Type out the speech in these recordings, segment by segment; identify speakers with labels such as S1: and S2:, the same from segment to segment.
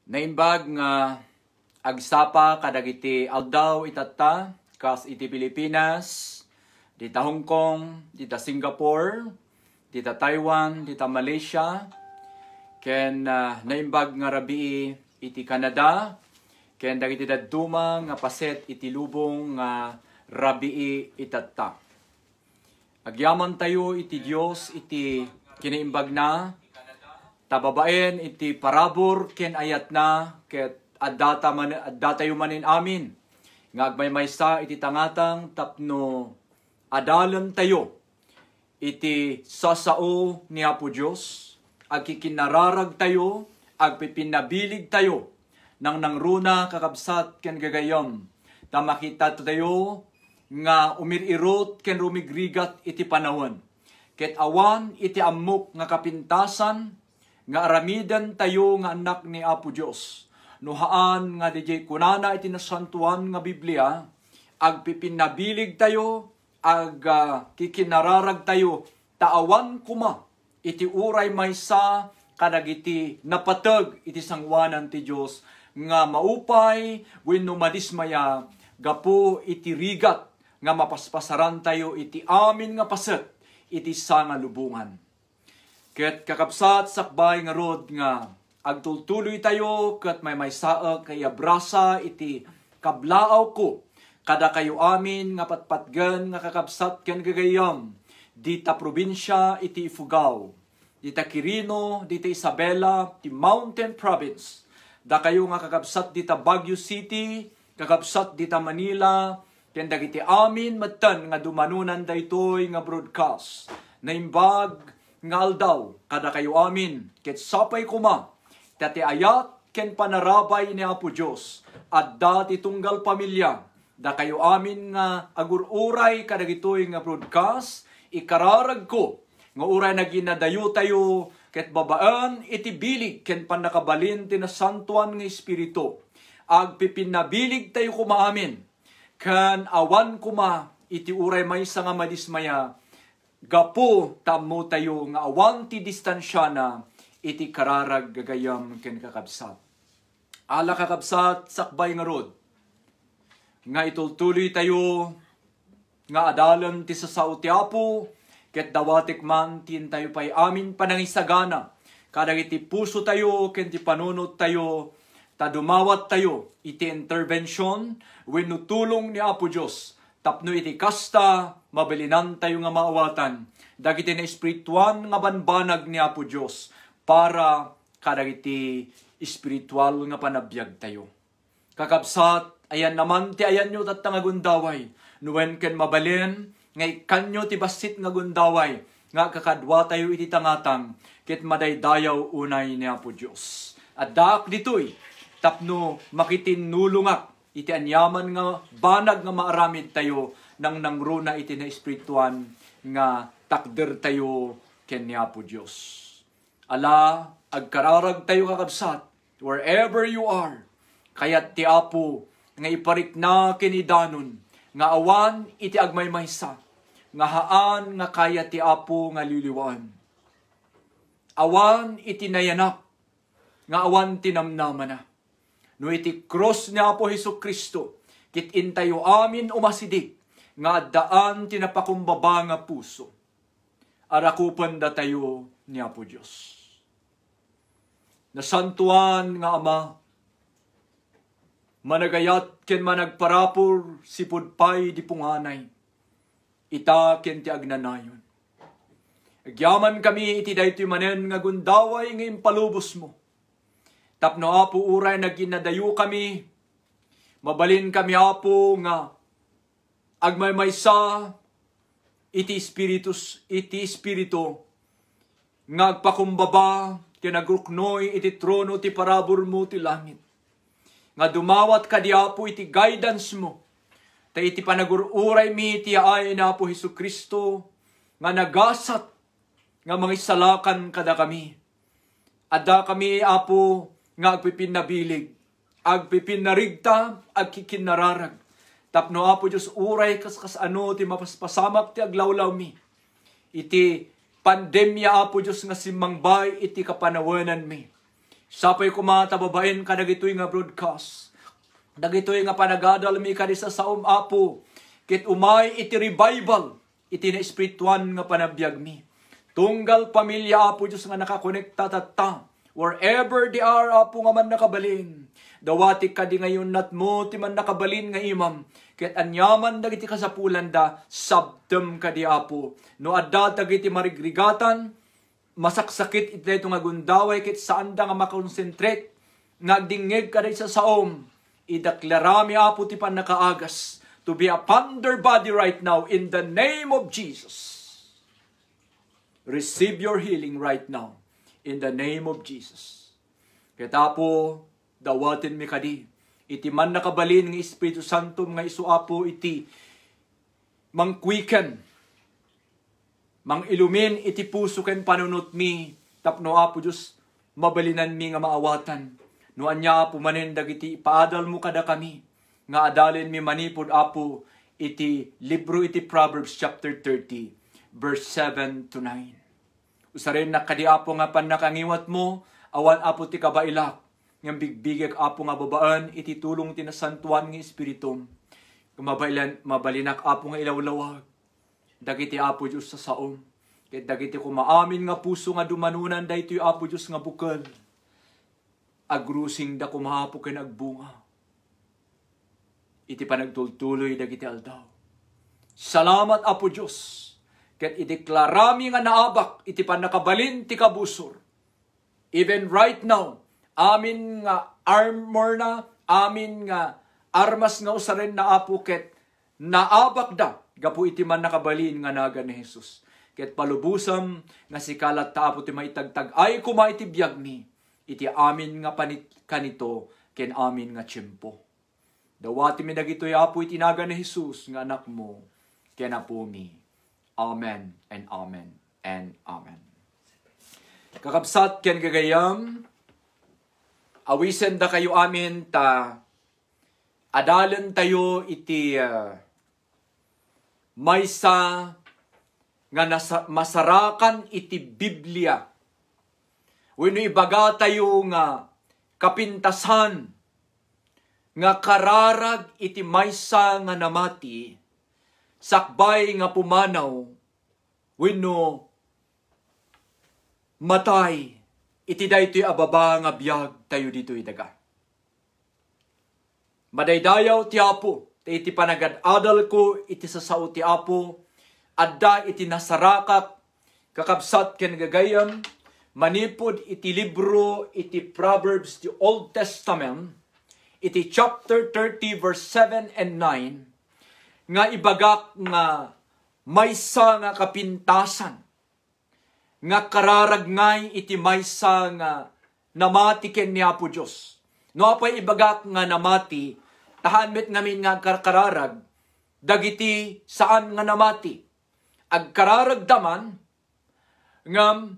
S1: Naimbag nga agsapa kadagiti aldaw itata kas iti Pilipinas, dita Hong Kong, dita Singapore, dita Taiwan, dita Malaysia, ken naimbag nga rabii iti Canada, ken dagiti dadduma nga paset iti lubong nga rabii itata. Agyaman tayo iti Dios iti kinaimbag na tababaen iti parabor ken ayat na ket addata tayo manin amin nga agmaymaysa iti tangatang tapno adalan tayo iti sasao ni Apo Dios, agkikinararag tayo, agpipinabilig tayo nang nangruna kakabsat ken gagayam ta makita tayo nga umirirot ken rumigrigat iti panahon ket awan iti ammok nga kapintasan nga aramidan tayo nga anak ni Apo Dios. Nuhaan nga DJ kunana iti nasantuan nga Biblia, agpipinabilig tayo, kikinararag tayo, taawan kuma, iti uray maysa kadagiti napatag iti sangwanan ti Dios nga maupay wenno madismaya gapo iti rigat nga mapaspasaran tayo iti amin nga paset iti sanga lubungan. Ket kakabsat sakbay nga rod nga agtultuloy tayo ket may maysaag kay abrasa iti kablaaw ko kada kayo amin nga patpatgan nga kakabsat ken gagayam dita probinsya iti Ifugao, dita Quirino, dita Isabela, ti Mountain Province, da kayo nga kakabsat dita Baguio City, kakabsat dita Manila, ken dagiti amin metten nga dumanunan daytoy nga broadcast naimbag nga aldaw kada kayo amin ket sapay kuma dati ayat ken panarabay ni Apo Dios adda ti tunggal pamilya da kayo amin nga agururay kadagitoy nga broadcast ikararag ko nga uray naginadayo tayo ket babaan iti bilig ken panakabalin ti nasantuan nga espiritu agpipinabilig tayo kuma amin ken awan kuma iti uray maysa nga madismaya gapo tamo tayo nga awan ti distansya na iti kararag gagayam ken kakabsat. Ala kakabsat sakbay nga rod nga itultuloy tayo nga adalan ti sasao ti Apo ket dawatek man tin tayo pay amin panangisagana kadagiti puso tayo ken ti panunot tayo ta dumawat tayo iti intervention wenno tulong ni Apo Dios tapno iti kasta mabilinan tayo nga maawatan dagiti na espirituan nga banbanag ni Apo Dios para kadagiti espiritual nga panabiyag tayo. Kakabsat ayan naman ti ayan nyo tat nga gundaway nuwen ken mabalin nga ikanyo ti basit nga gundaway nga kakadwa tayo iti tangatang ket madaydayaw unay ni Apo Dios. Addak ditoy tapno makitinulungak iti anyaman nga banag nga maaramid tayo nang nangruna iti na espirituan nga takder tayo ken ni Apo Dios. Ala agkararag tayo kakabsat wherever you are kayat ti Apo nga iparik na kinidanon nga awan iti agmaymaysa nga haan nga kayat ti Apo nga liliwan. Awan iti nayanak nga awan tinamnaman na. No iti cross ni Apo Hesukristo, kitin tayo amin umasidik, nga daan tinapakumbaba nga puso. Arakupan da tayo ni Apo Dios. Nasantuan nga Ama, managayat ken managparapor si pudpay di punganay, ita ken ti agnanayon. Agyaman kami iti daytoy manen nga gundaway nga impalubos mo. Tapno Apo uray naginadayo kami, mabalin kami Apo nga agmaymaysa iti espiritu nga agpakumbaba kinagruknoy iti trono ti parabor mo ti langit. Nga dumawat ka di Apo iti guidance mo, ta iti panagururay mi ti ay na Apo Hesukristo nga nagasat nga mangisalakan kada kami. Adda kami Apo nga agpipinabilig, agpipinarigta, agkikinararag. Tapno Apo Dios uray kas ano ti mapaspasamak ti aglawlaw mi. Iti pandemya Apo Dios nga simmangbay iti kapanawanan mi. Sapay kumatababain ka dagitoy nga broadcast. Dagitoy nga panagadal mi kadi sa saom Apo. Kit umay iti revival, iti na espirituan nga panabiyag mi. Tunggal pamilya Apo Diyos nga nakakonekta tata. Wherever they are Apo nga man nakabalin. Dawati ka di ngayon nat mo ti man nakabalin nga imam. Kit anyaman dagiti kasapulan da, sabtem ka di Apo. No adda dagiti marigrigatan, masaksakit iti ito nga gundaway kit saan da nga makonsentrate. Nagdingeg ka di sa saom. Idaklarami Apo ti pan nakaagas. To be upon their body right now in the name of Jesus. Receive your healing right now in the name of Jesus. Kita po, dawatin mi kadi. Iti man nakabalin ng Espiritu Santo nga isu Apo iti mangkwiken. Mangilumin iti puso ken panunot mi. Tapno Apo Diyos, mabalinan mi nga maawatan. No anya Apo manen dagiti paadal mo kada kami. Nga adalin mi manipod Apo iti libro iti Proverbs chapter 30 verse 7 to 9. Usarin na kadi Apo nga pan nakangiwat mo, awan Apo ti kabailak, ng bigbigek Apo nga babaan, iti tulong tinasantuan ng Espiritum. Mabalinak Apo nga ilawlawag, dagiti Apo Diyos sa saom, kaya dagiti kumaamin nga puso nga dumanunan, dahito Apo Diyos nga bukal, agrusing da kumahapo ken agbunga, iti panagtultuloy dagiti aldaw. Salamat Apo Diyos, ket ideklarami nga naabak iti panakabalin ti kabusor. Even right now, amin nga armor na, amin nga armas nga usaren na Apo ket naabak da, gapu iti man nakabalin nga naga ni Jesus. Ket palubusam nga sikalat ta Apo ti maitagtag ay kuma iti biyag mi, iti amin nga kanito ken amin nga tiyempo. Dawati mi dagitoy Apo iti naga ni Jesus nga anak mo, ken Apo mi. Amen and amen and amen. Kakabsat ken gagayam, awisen da kayo amin ta adalan tayo iti maysa nga masarakan iti Biblia. Wenno ibaga tayo nga kapintasan nga kararag iti maysa nga namati, sakbay nga pumanaw, wenno matay, iti daytoy ababa nga biyag tayo dito'y daga. Madaydayaw ti Apo, iti panagad-adal ko, iti sasao ti Apo, adda iti nasarakak, kakabsat ken gagayam, manipod iti libro, iti Proverbs, the Old Testament, iti chapter 30 verse 7 and 9, nga ibagak nga maysa nga kapintasan, nga kararagnay iti maysa nga namati ken ni Apo Diyos. No apay ibagak nga namati, tahan met ngamin nga kararag, dagiti saan nga namati. Agkararag daman, ngam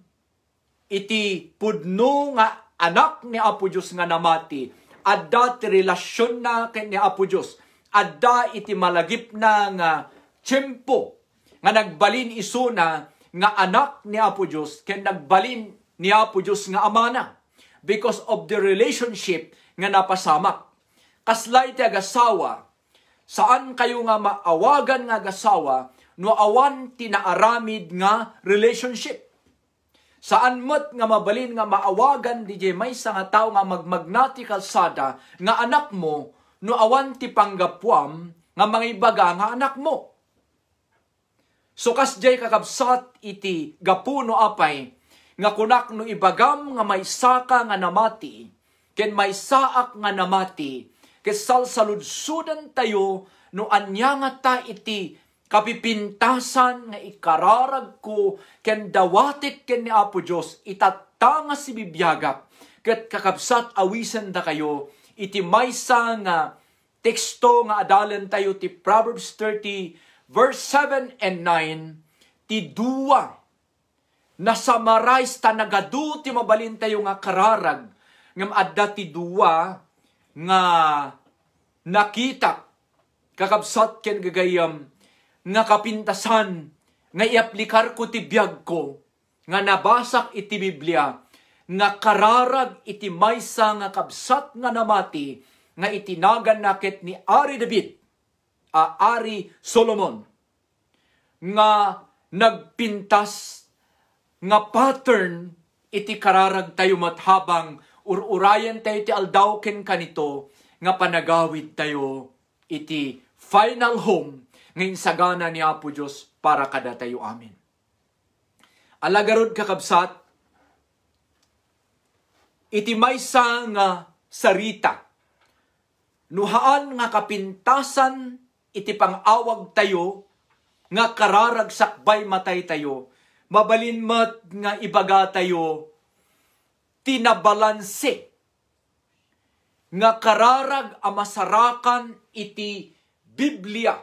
S1: iti pudno nga anak ni Apo Diyos nga namati, adda ti relasyon na ken ni Apo Diyos, adda iti malagip na nga tiyempo, nga nagbalin iso na nga anak ni Apo Diyos, ken nagbalin ni Apo Diyos nga amana, because of the relationship nga napasamak. Kaslay ti agasawa, saan kayo nga maawagan nga agasawa, no awan tinaaramid nga relationship. Saan met nga mabalin nga maawagan di maysa nga tao nga magmagnati kalsada, nga anak mo, no awan ti panggapwam nga mga ibaga nga anak mo. So kasjay kakabsat iti gapuno apay, nga kunak no ibagam nga may saka nga namati, ken may saak nga namati, kesal saludsudan tayo, no anya nga ta iti kapipintasan nga ikararag ko, ken dawatik ken ni Apo Diyos, itata nga si bibiyagak, ket kakabsat awisen da kayo, iti maysa nga teksto nga adalan tayo ti Proverbs 30 verse 7 and 9, ti duwa na summarize ta nagadu ti mabalin tayo nga kararag, ngam adda ti duwa nga nakita kakabsat ken gagayam nga kapintasan nga iaplikar ko ti biyag ko, nga nabasak iti Biblia, nga kararag iti maysa nga kabsat nga namati nga itinagan nakit ni Ari David, Ari Solomon, nga nagpintas nga pattern iti kararag tayo mathabang ururayan tayo ti aldaw ken kanito nga panagawid tayo iti final home nga insagana ni Apo Diyos para kada tayo amin. Alagarod kakabsat, iti maysa nga sarita, nuhaan nga kapintasan iti pangawag tayo, nga kararag sakbay matay tayo, mabalinmat nga ibaga tayo, tinabalanse, nga kararag amasarakan iti Biblia.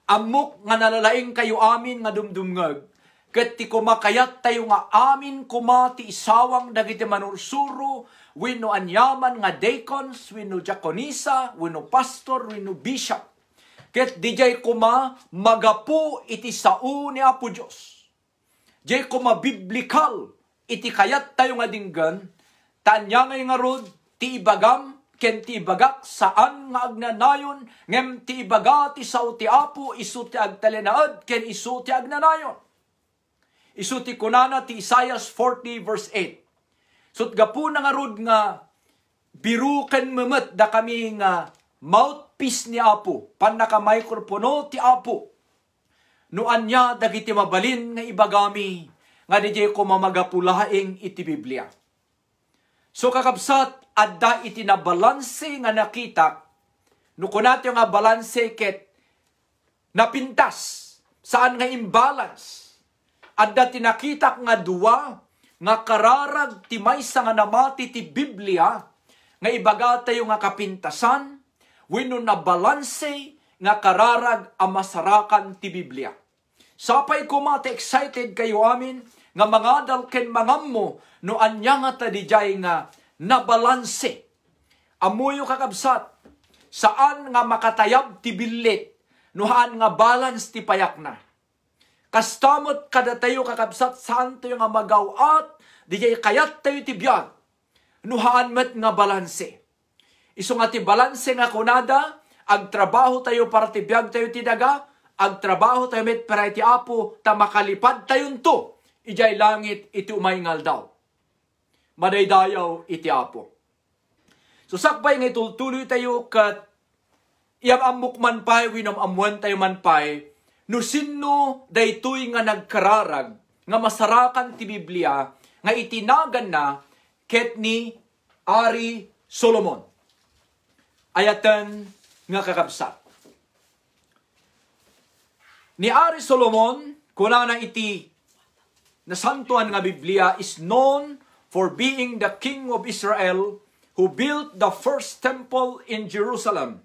S1: Amok nga nalalaing kayo amin nga dumdumngag, ket ti kumakayat tayo nga amin kumati isawang dagiti manursuro, wenno anyaman nga deacons, wenno diakonisa, wenno pastor, wenno bishop. Ket dijay kuma magapu iti sao ni Apo Dios. Dijay kuma biblikal iti kayat tayo nga dinggan, tanya nga rod ti ibagam ken ti ibagak saan nga agnanayon, ngem ti ibaga ti sao ti Apo isu ti agtalenaed ken isu ti agnanayon. Isu ti kunana ti Isaiah 40 verse 8. Sut gapu na nga rod nga biru ken memet da kami nga mouthpiece ni Apo, panaka-micropono ti Apo. Nuan niya dagiti mabalin nga ibagami, nga dijay ko mamagapulaing iti Biblia. So kakabsat, adda iti na balanse nga nakita, nukunat yung nga balanse ket napintas, saan nga imbalance. Adda tinakita nga duwa, nga kararag ti maysa nga namati ti Biblia, nga ibaga tayo nga kapintasan, wenno na balanse nga kararag amasarakan ti Biblia. Sapay ko mati excited kayo amin nga mga dalken mangammo no anya nga tadijay nga nabalanse. Amuyo kakabsat, saan nga makatayab ti billit, nuhaan nga balance ti payak na. Kastamot kada tayo kakabsat, saan tayo nga magawat, dijay kayat tayo ti biyag, nuhaan met nga balanse. Isu nga ti balanse nga kunada, agtrabaho tayo para ti biyag tayo ti daga, agtrabaho tayo met para ti Apo, ta makalipad tayon to, ijay langit iti umayngal daw. Madaydayaw iti Apo. So sakbay nga itultuloy tayo kat iamamok man pay, winamamuan tayo man pay, no sino daytoy nga nagkararag, nga masarakan ti Biblia, nga itinagan na ket ni Ari Solomon. Ayatan nga kakabsat. Ni Ari Solomon, kunana iti nasantuan nga Biblia, is known for being the king of Israel who built the first temple in Jerusalem.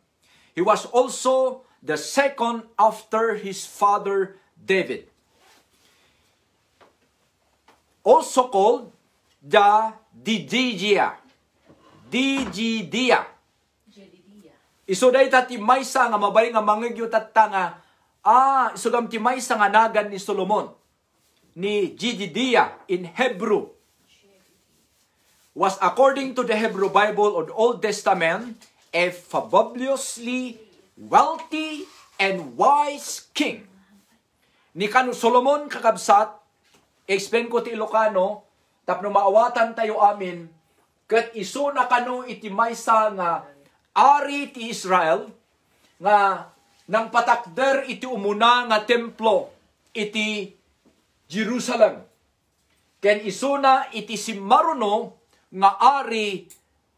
S1: He was also the second after his father David. Also called the Dididia. Isuday ta ti maysa nga mabay nga mangegyo tatta nga isugam ti maysa nga nagan ni Solomon ni Dididia in Hebrew was, according to the Hebrew Bible or the Old Testament, a fabulously wealthy and wise king. Ni kanu Solomon kakabsat, explain ko ti Ilocano, tapno maawatan tayo amin, ket isu na kanu iti maysa nga ari ti Israel, nga nang patakder iti umuna nga templo iti Jerusalem. Ken isu na iti simaruno nga ari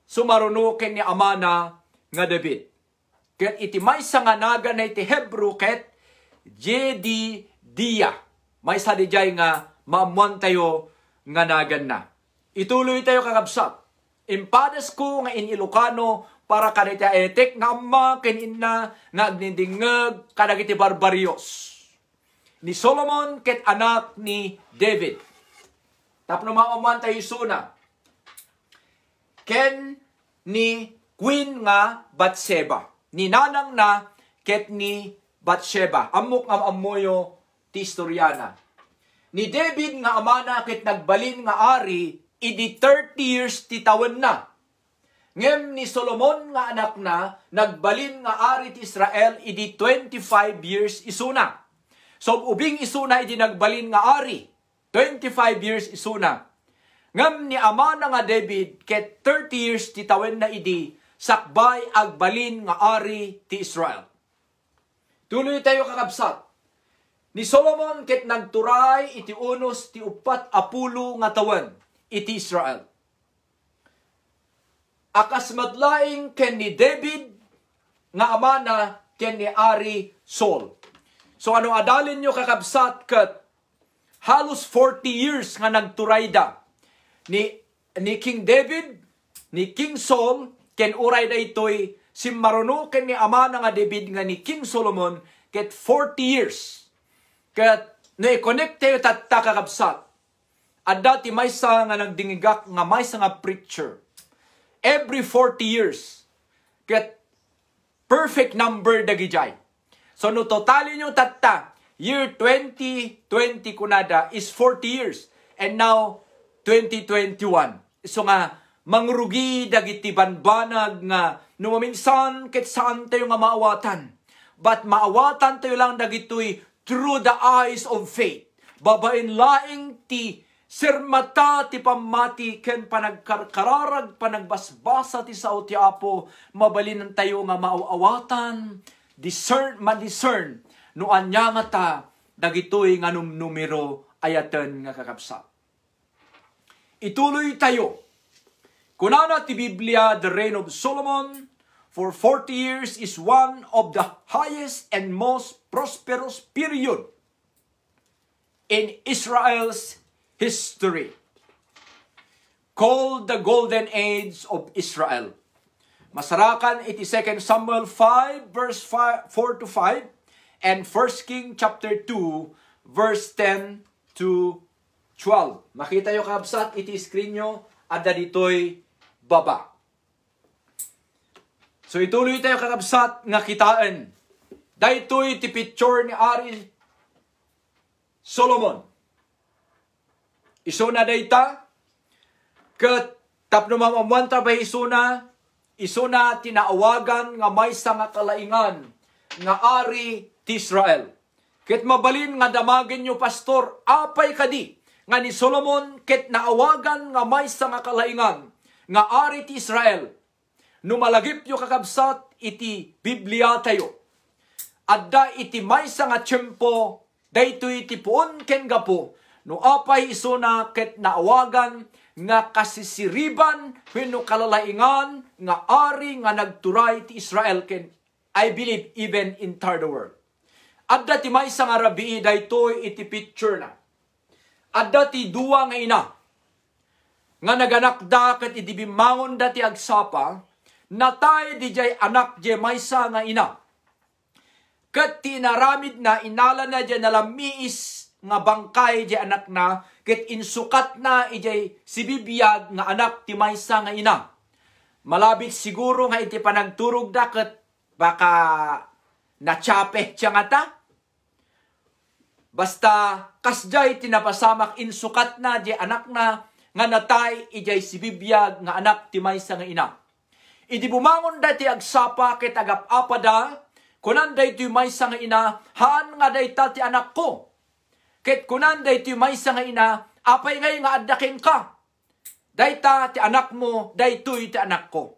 S1: sumaruno ken ni amana nga David. Ket iti maysa nga naga na iti Hebrew ket Jedidia. Maysa dijay nga maamuan tayo nga nagan na. Ituloy tayo kakabsat. Impades ko nga in Ilocano para kanita etek nga amma ken inna nga agnindingeg kadagiti barbarios. Ni Solomon ket anak ni David. Tapno maamuan tayo suna. Ken ni Queen nga Bathsheba. Ni nanang na ket ni Bathsheba. Amok ang amoyo ti istoryana. Ni David nga amana ket nagbalin nga ari, idi 30 years ti tawen na. Ngem ni Solomon nga anak na, nagbalin nga ari ti Israel, idi 25 years isuna. So, ubing isuna, idi nagbalin nga ari. 25 years isuna. Ngem ni amana nga David, ket 30 years ti tawen na idi, sakbay agbalin nga ari ti Israel. Tuloy tayo kakabsat. Ni Solomon ket nagturay iti unos ti 40 nga tawen iti Israel. Akas madlaing ken ni David nga amana ken ni Ari Saul. So ano adalin nyo kakabsat ket halos 40 years nga nagturay da ni King David, ni King Saul, ken uray da itoy simmaruno ken ni amana nga David nga ni King Solomon ket 40 years. Ket na-connect tayo tatta kakabsat. Adda ti maysa nga nagdingigak nga maysa nga preacher. Every 40 years. Ket perfect number dagijay. So no totalin yung tatta, year 2020 kunada is 40 years. And now 2021. So nga mangrugi dagiti banbanag nga numaminsan ket saan tayo nga maawatan. But maawatan tayo lang dagitoy through the eyes of faith. Babain laing ti sirmata ti pamati ken panagkarkararag panagbasbasa ti sao ti Apo, mabalinan tayo nga maawatan, discern no anya nga ta dagitoy nga numero ayaten nga kakabsat. Ituloy tayo. Kunana ti Biblia, the reign of Solomon for 40 years is one of the highest and most prosperous period in Israel's history, called the Golden Age of Israel. Masarakan iti 2 Samuel 5 verse 4 to 5 and 1 King chapter 2 verse 10 to 12. Makita yung kabsat iti screen nyo at dito'y baba. So ituloy tayo kakabsat nga kitaan. Daytoy ti picture ni Ari Solomon. Isuna dayta ket tapno mamamwanta ba isuna tinaawagan nga maysa nga kalaingan nga ari ti Israel. Ket mabalin nga damagin nyo pastor apay kadi nga ni Solomon ket naawagan nga maysa nga kalaingan nga ari ti Israel. Numalagip nyo kakabsat iti Biblia tayo. Adda iti maysa nga tiyempo, daytoy iti puon ken gapo, no apay isuna ket naawagan nga kasisiriban wenno kalalaingan nga ari nga nagturay ti Israel ken I believe even entire the world. Adda ti maysa nga rabii daytoy iti picture na. Adda ti duwa nga ina nga naganakda ket iti bimangon dati agsapa, natay di jay anak jay maysa nga ina. Ket tinaramid na inala na jay nalamiis nga bangkay jay anak na, ket insukat na ijay sibibiyag nga anak ti maysa nga ina. Malabit siguro nga iti panagturog da ket baka natsape siya nga ta. Basta kasjay tinapasamak insukat na jay anak na nga natay ijay sibibiyag nga anak ti maysa nga ina. Idi bumangon dati agsapa ket agap-apada, kunan daytoy maysa nga ina, haan nga dayta ti anak ko. Ket kunan daytoy maysa nga ina, apay ngay nga addaken ka. Dayta ti anak mo, daytoy ti anak ko.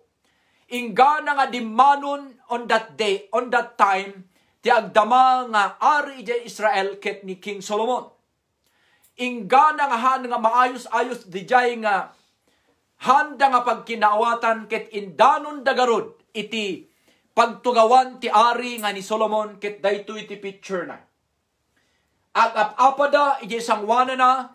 S1: Ingana nga dimanon on that day, on that time, ti agdama nga ari ijay Israel ket ni King Solomon. Ingana nga haan nga maayos-ayos dijay nga handa nga pagkinaawatan ket indanon dagarod iti pagtugawan ti ari nga ni Solomon ket daytoy ti picture na. Agap-apada iti sangwana na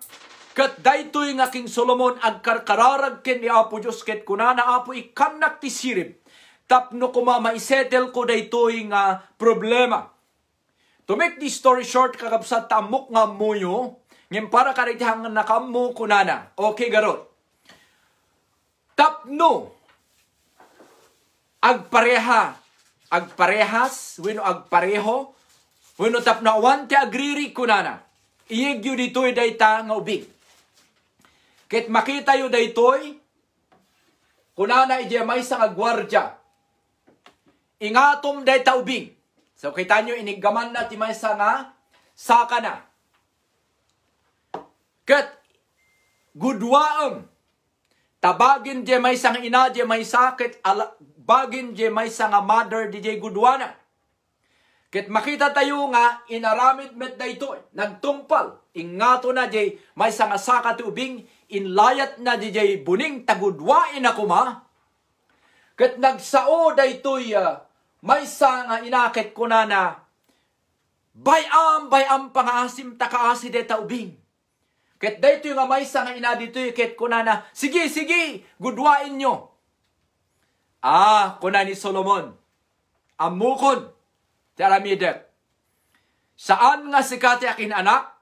S1: ket daytoy nga King Solomon agkarkararag ken ni Apo Dios ket kunana Apo ikanak ti sirib tapno kuma maisettle ko daytoy nga problema. To make this story short, kakabsat tamok nga muyo ngem para kadaytang nakammo kunana. Okay garot. Tapno agparehas wenno agpareho wenno tapno awan ti agriri kunana iyigyo ditoy dayta nga ubing. Ket makita yu daytoy, kunana ije maysa nga gwardya. Ingatom dayta ubing. So kita nyo, inigaman na ti maysa nga saka na. Ket gudwaem, tabagin je maysa nga ina, je maysa ket bagin je maysa nga mother di je gudwana. Ket makita tayo nga inaramid met daytoy, nagtungpal, ingato na je maysa nga saka ti ubing, inlayat na di je buning tagudwain ako ma. Ket nagsao daytoy maysa nga inaket ko na bayam pangaasim takaasi deta ubing. Ket daytoy nga maysa nga ina ditoy ket ko na sige gudwain nyo. Kuna ni Solomon amukon ti aramidek. Saan nga sikati akin anak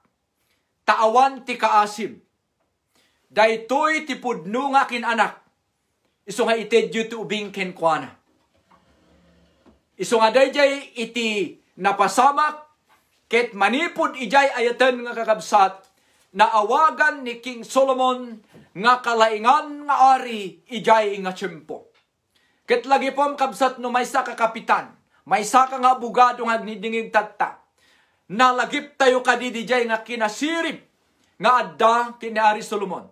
S1: taawan ti kaasim. Daytoy ti pudno nga akin anak. Iso nga itedyo ti ubing ken kuana. Iso nga dayjay iti napasamak ket manipod ijay ayaten nga kakabsat na awagan ni King Solomon nga kalaingan nga ari ijay nga tiyempo. Ket lagi pom kabsat no maysa ka kapitan, maysa ka nga abogado nga nidingig tatta. Nalagip tayo kadidijay nga kinasirip nga adda kini Ari Solomon.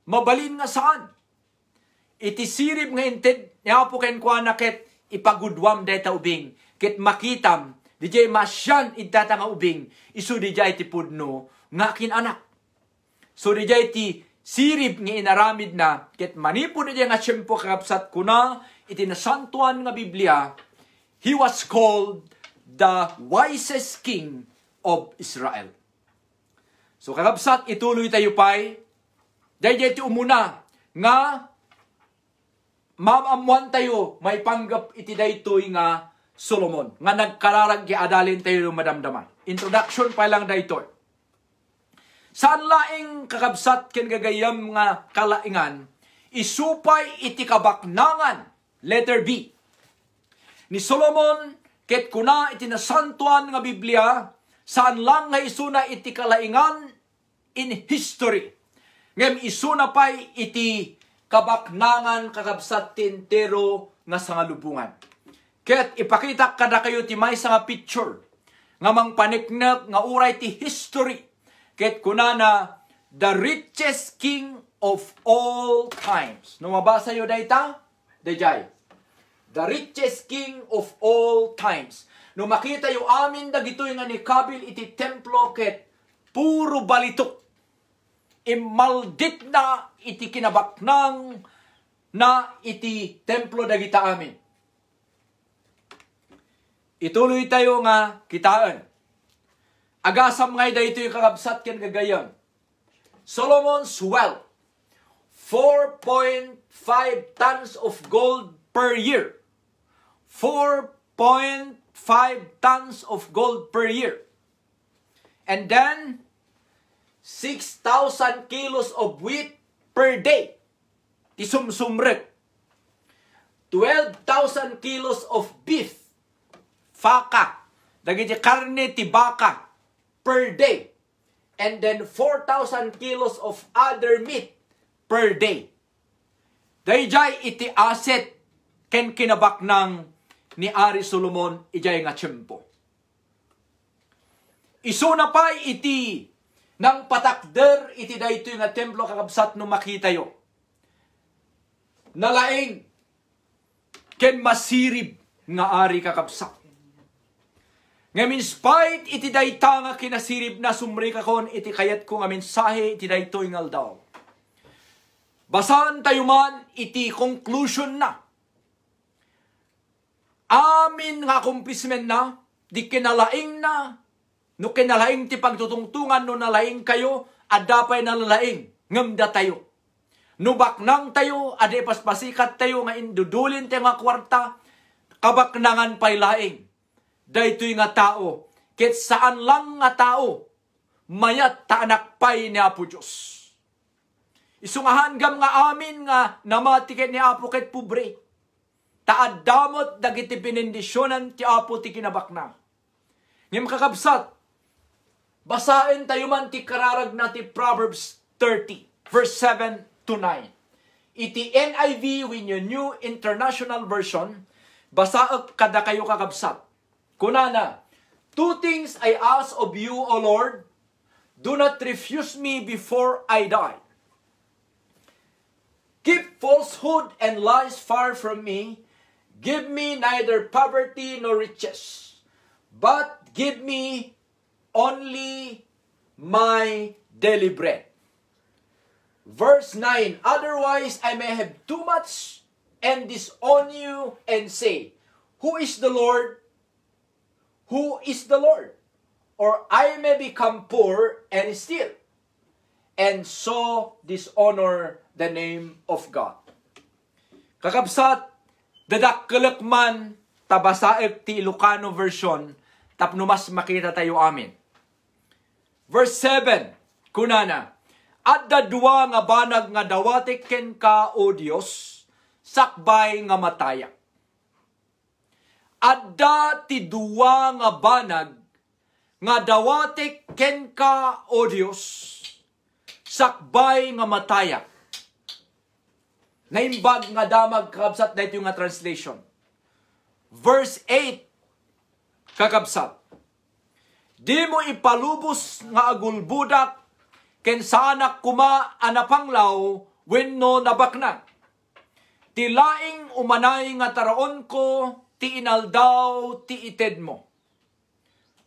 S1: Mabalin nga saan? Iti sirip nga inted niya po ken kuana ket ipagudwam dayta ubing. Ket makitam, dijay masyan idata nga ubing, isu dijay ti pudno nga kin anak. So dijay ti sirip nga inaramid na, ket manipod dijay nga tiyempo kakabsat kuna, iti nasantuan nga Biblia, he was called the wisest king of Israel. So kakabsat, ituloy tayo pa'y, dijay ti umuna, nga mamamuan tayo, may panggap iti daytoy nga Solomon. Nga nagkararag adalin tayo ng madamdaman. Introduction pa lang daytoy. Saan laing kakabsat ken gagayam nga kalaingan, isupay iti kabaknangan, letter B. Ni Solomon, ket kuna iti nasantuan nga Biblia, saan lang nga isuna iti kalaingan in history. Ngem isuna pa'y iti kabaknangan kakabsat tintero nga sangalubungan. Ket ipakita kada kayo ti maysa nga picture nga mangpaniknek nga uray ti history. Ket kunana the richest king of all times. No mabasa yo dayta? Dayjay. The richest king of all times. No makita yo amin dagitoy nga ni kabil iti templo ket puro balitok. Imaldit na iti kinabaknang na iti templo dagita amin. Ituloy tayo nga kitaan. Agasam ngay dayto yung kakabsat ken gagayon. Solomon's wealth, 4.5 tons of gold per year. 4.5 tons of gold per year. And then 6,000 kilos of wheat per day. Tisumsumrek. 12,000 kilos of beef. Faka. Dagiti karne ti baka per day. And then 4,000 kilos of other meat per day. Dayjay iti asset ken kinabaknang ni Ari Solomon ijay nga tiyempo. Isuna pa iti nang patakder iti daytoy nga templo kakabsat no makita yo. Nalaing ken masirib nga ari kakabsat. Ngamin spite iti dayta nga kinasirib na sumri kakon iti kayat ko nga mensahe iti daytoy nga aldaw. Basan tayo man iti conclusion na. Amin nga accomplishment na, di kinalaing na, no kinalaing ti pagtutungtungan no nalaing kayo, adapay nalalaing, ngamda tayo. No baknang tayo, ade paspasikat tayo nga indudulin tayo nga kwarta, kabaknangan pay laing. Daytoy nga tao, ket saan lang nga tao, mayat ta anak pay ni Apo Diyos. Isungahan gam nga amin nga namati ket ni Apo ket pobre. Taadamot dagiti pinindisyonan ti Apo ti kinabaknang. Ngem kakabsat, Basain tayo man ti kararag na ti Proverbs 30, verse 7 to 9. Iti NIV when your New International Version, basaak kada kayo kakabsat. Kunana, 2 things I ask of you, O Lord, do not refuse me before I die. Keep falsehood and lies far from me. Give me neither poverty nor riches, but give me only my daily bread. Verse 9, otherwise I may have too much and disown you and say, who is the Lord? Who is the Lord? Or I may become poor and steal, and so dishonor the name of God. Kakabsat, dadakkelek man tabasaek ti Ilocano version, tapno mas makita tayo amin. Verse 7, kunana, adda dua nga banag nga dawatek ken ka, O Dios, sakbay nga mataya. Adda ti dua nga banag nga dawatek ken ka, O Dios, sakbay nga mataya. Naimbag nga damag kakabsat na ito nga translation. Verse 8, kakabsat, di mo ipalubos nga agulbudak ken sa anak kuma anapanglaw wenno nabakna. Ti laing umanay nga taraon ko ti inaldaw ti ited mo.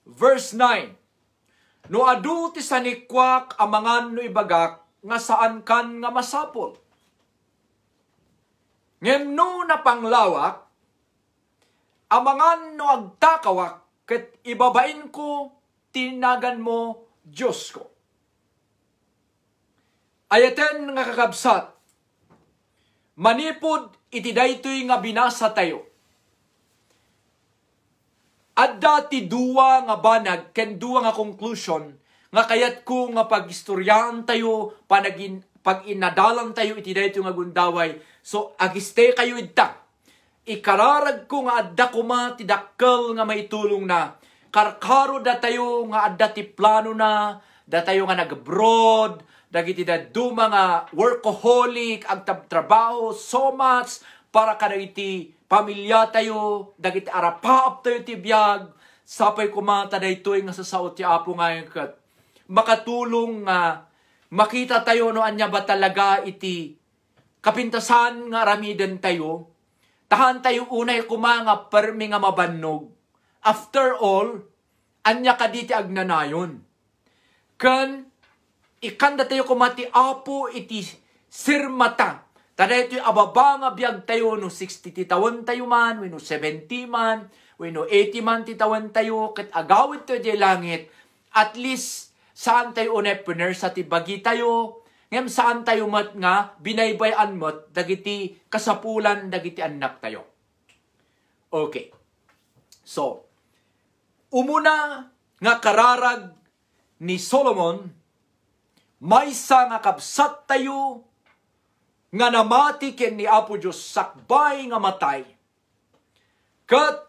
S1: Verse 9, no adu ti sanikwak amangan no ibagak nga saan kan nga masapol. Ngem no napanglawak amangan no agtakawak ket ibabain ko tinagan mo Diyos ko. Ayaten nga kakabsat, manipod iti daytoy nga binasa tayo. Adda ti duwa nga banag ken duwa nga conclusion nga kayat ko nga pagistoryaan tayo pag inadalan tayo iti daytoy nga gundaway. So agiste kayo idta. Ikararag ko nga adda kuma ti dakkel nga maitulong na. Karkaro da tayo nga adda ti plano na, da tayo nga nag-abroad, dagiti da do mga workaholic, ang trabaho so much, para kada iti pamilya tayo, dagiti arapaap tayo ti biyag, sapay kumata da ito nga sasaot ti Apo ngayon kat. Makatulong nga, makita tayo no anya ba talaga iti kapintasan nga ramiden tayo, tahan tayo unay kumanga permi nga mabannog. After all, anya kaditi agnanayon. Kan, ikanda tayo kumati Apo iti sirmata. Tada ito'y ababa nga biyag tayo no 60 titawan tayo man, no 70 man, no 80 man titawan tayo, kat agawit tayo di langit. At least, saan tayo unay punersa ti bagi tayo, ngem saan tayo mat nga binaybayan mat, dagiti kasapulan, dagiti anak tayo. Okay. So, umuna nga kararag ni Solomon, maysa nga kabsat tayo nga namati ken ni Apo Diyos sakbay nga matay. Kat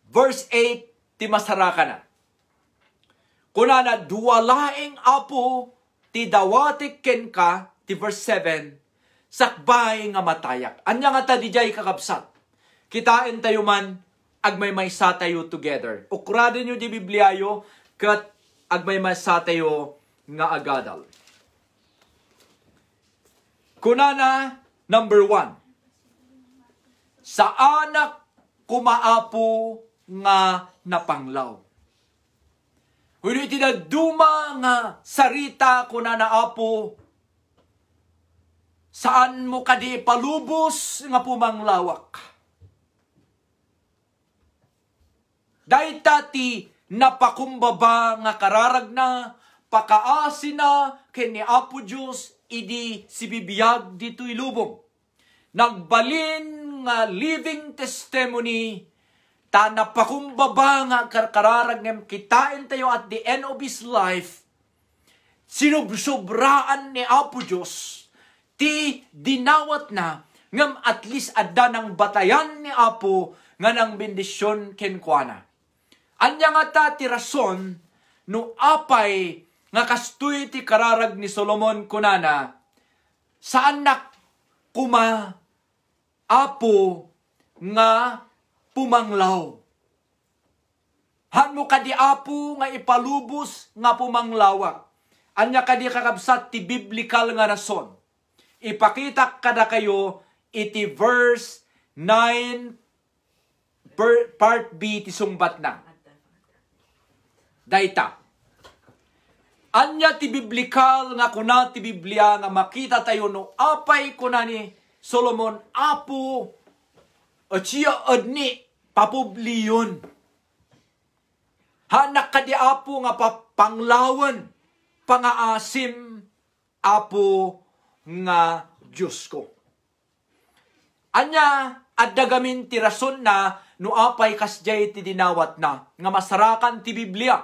S1: verse 8 ti masaraka na. Kunana duwalaeng Apo ti dawatik ken ka ti verse 7 sakbay nga matayak. Anya nga ta dijay kakabsat. Kitain tayo man agmaymaysa tayo together. Ukradin nyo di Bibliayo kat agmaymaysa tayo nga agadal. Kunana, number 1. Sa anak kumaapo nga napanglaw. Kung iti duma nga sarita kunana Apo, saan mo kadi palubos nga pumanglawak. Dahita ti napakumbaba nga kararag na, pakaasi na ken ni Apo Diyos, idi si bibiyag dito ilubong. Nagbalin nga living testimony, ta napakumbaba nga kararag ngem kitain tayo at the end of his life, sinubsobraan ni Apo Diyos, ti dinawat na, ngem at least adda ng batayan ni Apo, nga ng bendisyon kenkwana. Anya nga ta ti rason, no apay nga kastoy ti kararag ni Solomon kunana, saan nak kuma apo nga pumanglaw. Han mo kadi apo nga ipalubos nga pumanglawak. Anya kadi kakabsat ti biblical nga rason. Ipakita kada kayo iti verse 9 part B ti sungbat na. Dayta. Anya ti biblical nga kuna ti Biblia nga makita tayo no apay kuna ni Solomon apo at siya adni papubliyon. Hanak kadi apo nga panglawan pangaasim apo nga Diyos ko. Anya adda gamin ti rason na no apay kasjay ti dinawat na nga masarakan ti Biblia.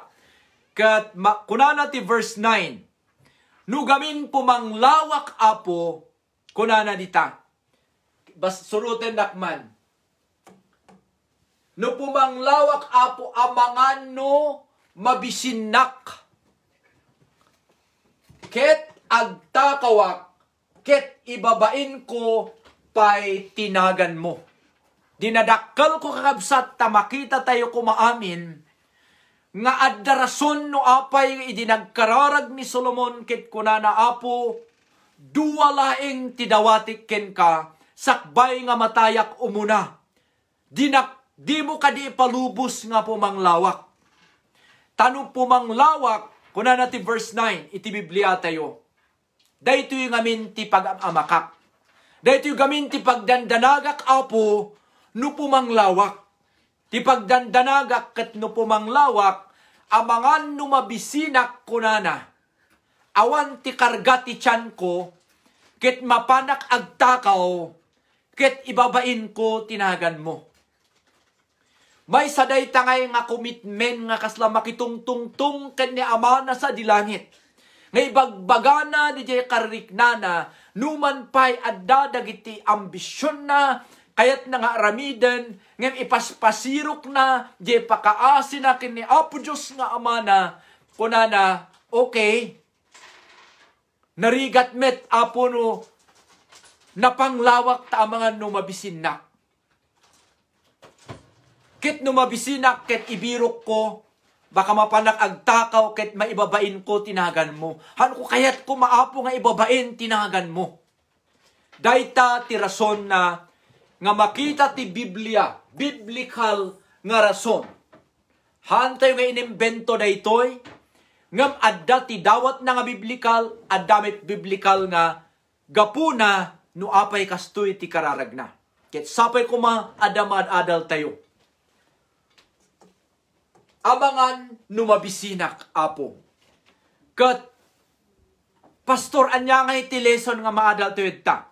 S1: Kat kunana ti verse 9. No gamin pumanglawak apo kunana dita. Bas suruten nakman. No pumanglawak apo amangan no mabisinak. Ket agtakawak, ket ibabain ko pay tinagan mo. Dinadakkel ko kakabsat ta makita tayo kumaamin nga adda rason no apay idinagkararag ni Solomon ket kunana apo duwalaeng tidawatik ken ka sakbay nga matayak umuna. Di mo kadi palubos nga pumanglawak. Tanong pumanglawak, kunana ti verse 9, iti Biblia tayo. Dahito yung amin ti pag-amakak. Dahito yung amin ti pagdandanagak apo, no pumanglawak. Ti pagdandanagak ket no pumanglawak, amangan no mabisinak kunana. Awan ti karga ti tiyan ko, ket mapanak agtakaw, ket ibabain ko tinagan mo. May saday tangay nga commitment nga kasla makitungtungtung ken ni Ama na sa dilangit. Nga ibagbagana di jay kariknana, numan pay adda dagiti ambisyon na, kayat na nga aramiden, ngem ipaspasirok na, jay pakaasi na ken ni Apo Diyos nga Ama na, kunana, okay, narigat met apo no, napanglawak ta amangan no mabisin na. Ket no mabisinak, ket ibirok ko, baka mapanak agtakaw, ket maibabain ko, tinagan mo. Han ko kayat ko maapo nga ibabain, tinagan mo. Dayta ti rason na, nga makita ti Biblia, biblical nga rason. Han tayo nga inimbento daytoy, ngam adda ti dawat na nga biblical, addamit biblical nga, gapuna, no apay kastoy ti kararag na. Ket sapay ko adamad adal tayo. Amangan numabisinak apo. Kat pastor anya nga iti lesson nga maadal to ta.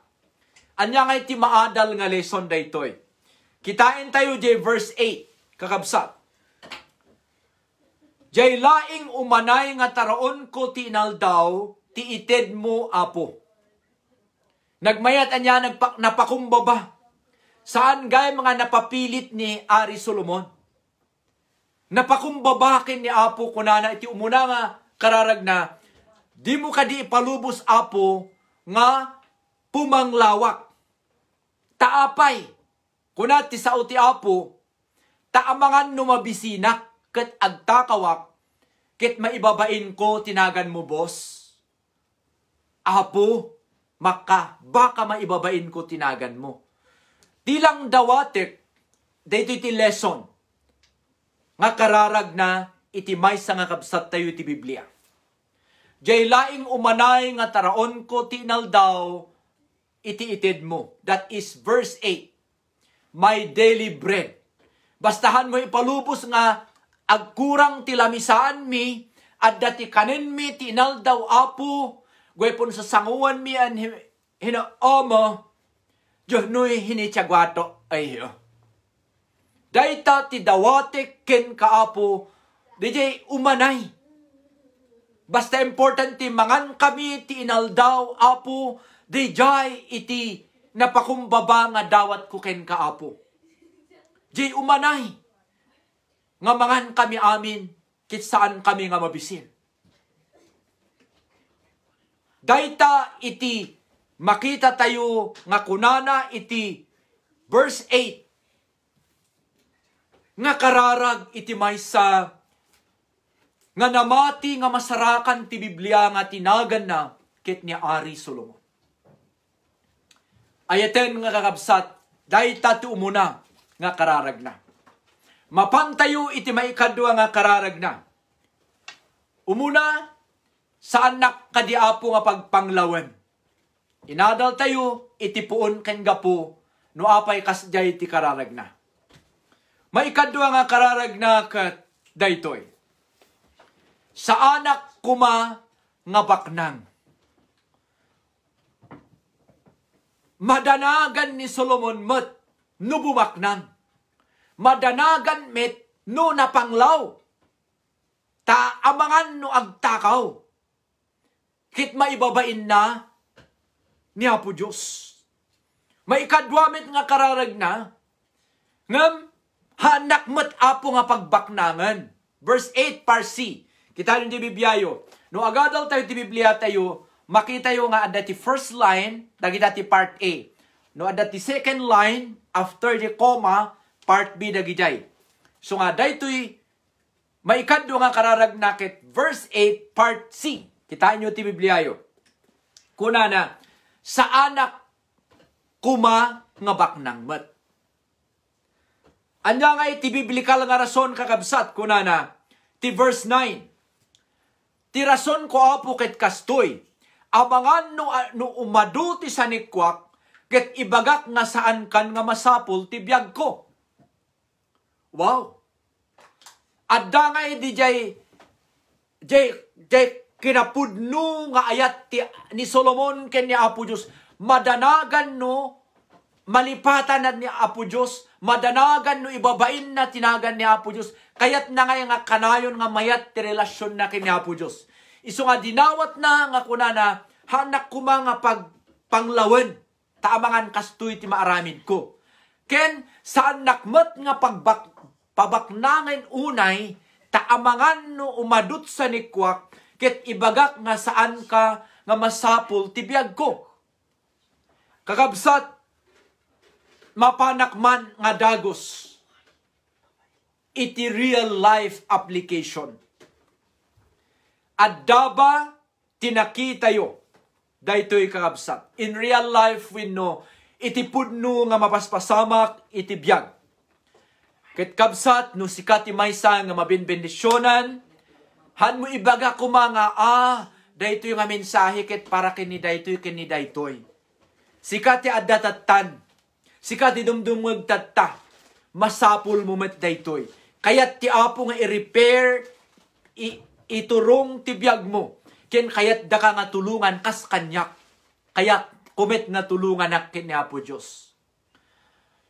S1: Anya nga iti maadal nga lesson daytoy. Kitain tayo jay verse 8 kakabsat. Jay laing umanay nga taraon ko ti inaldaw ti ited mo apo. Nagmayat anya napakumbaba. Saan gay mga napapilit ni Ari Solomon? Napakumbabakin ni apo kunana iti umuna nga kararag na di mo kadi ipalubos apo nga pumanglawak. Taapay kunat ti sao ti apo taamangan numabisinak ket agtakawak ket maibabain ko tinagan mo boss. Apo baka maibabain ko tinagan mo. Tilang dawatek daytoy ti lesson nga kararag na iti maysa nga kabsat tayo ti Biblia. Jay laing umanay nga taraon ko ti inaldaw iti ited mo. That is verse 8. My daily bread. Bastahan mo ipalubos nga agkurang ti lamisaan mi at dati kanin mi ti inaldaw apo gwepon sa sanguan mi an hinaomo Diyo'y hinitsagwato ayo. Dayta ti dawatek ken kaapo, DJ umanay. Basta important ti mangan kami ti inaldaw apo, DJ iti napakumbaba nga dawat ko ken kaapo. DJ umanay. Nga mangan kami amin, kit saan kami nga mabisin. Dayta iti makita tayo nga kunana iti verse 8 nga kararag iti maysa nga namati nga masarakan ti Biblia nga tinagan na ket ni Ari Solomon. Ayaten nga kakabsat, dayta ti umuna nga kararag na. Mapantayo iti maikadwa nga kararag na. Umuna, sa anak kadiapo nga pagpanglawen. Inadal tayo, iti puon ken gapo, no apay kasjay iti kararag na. Maikadwa nga kararag na kat daytoy. Sa anak kuma nga baknang. Madanagan ni Solomon met no bumaknang. Madanagan met no napanglaw. Ta amangan no agtakaw. Kit maibabain na ni Apo Diyos. Maikadwa met nga kararag na. Ngam hanak met apo nga pagbaknangan. Verse 8 par C. Kita rin di Bibliayo. No agadal tayo di Biblia tayo, makita yo nga adda ti first line, dagita ti part A. No adda ti second line, after the comma, part B dagitay. So nga daytoy maikadto nga kararag nakit verse 8 part C. Kitaan nyo ti Bibliayo. Kunana, sa anak kuma nga baknang met. Anya nga iti biblikal nga rason kakabsat kunana, ti verse 9. Ti rason ko apo ket kastoy, abangan no umadu ti sanikwak, ket ibagak nga saan kan nga masapul ti biag ko. Wow! Adda nga di jay kinapudno nga ayat ni Solomon ken ni Apo Diyos, madanagan no malipatan na ni Apo Diyos, madanagan no ibabain na tinagan ni Apo Diyos, kayat na nga kanayon nga mayat ti relasyon na ken ni Apo Diyos. Isu nga dinawat na nga kunana, hanak kuma nga panglawen, taamangan kastoy ti maaramid ko. Ken saan nakmet nga pabaknangen unay, taamangan no umadut sa nikwak, ket ibagak nga saan ka nga masapul ti biag ko. Kakabsat, mapanakman nga dagos, iti real life application. Adaba tinakitayo, daytoy kakabsat. In real life, we know, iti pudno nga mapaspasamak, iti biag. Ket kabsat, no sikat ti maysa nga mabinbendisyonan, han mo ibaga ko mga, daytoy nga mensahe ket para kini daytoy, kini daytoy. Sikat ti adatatan, sikat ti dumdumag tatta, masapul mo met daytoy. Kayat ti apo nga i-repair, iturong ti biag mo. Ken kayat da ka nga tulungan kas kanyak. Kayat kumet nga tulungan na ken ni Apo Diyos.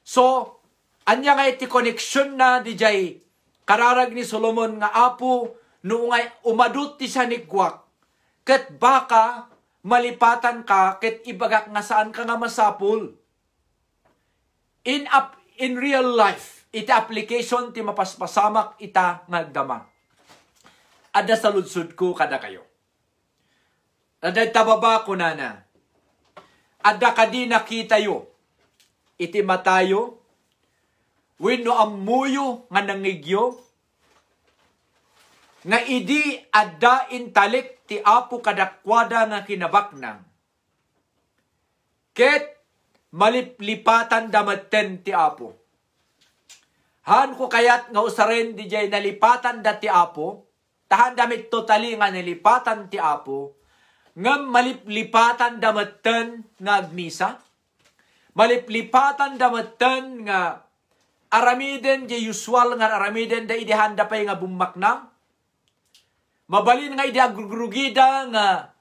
S1: So, anya nga iti connection na di jay kararag ni Solomon nga apo no nga umadut ti sanigwak. Ket baka malipatan ka ket ibagak nga saan ka nga masapul. In real life, iti application ti mapaspasamak ita ngagdama. Ada sa ludsud ko kada kayo. Ada tababa ko na. Ada kadi nakita yo. Iti matayo. Wenno amuyo nga nangigyo. Nga idi adda intalik ti apo kadakwada nga kinabaknang. Ket maliplipatan damaten ti apo. Han ko kayat nga usaren di jay nalipatan da ti apo. Tahan damit totally nga nalipatan ti apo, ngam maliplipatan damaten nga agmisa, maliplipatan damaten nga aramiden di usual nga aramiden da idihanda pay nga bumaknang, mabalin nga idi agrugida nga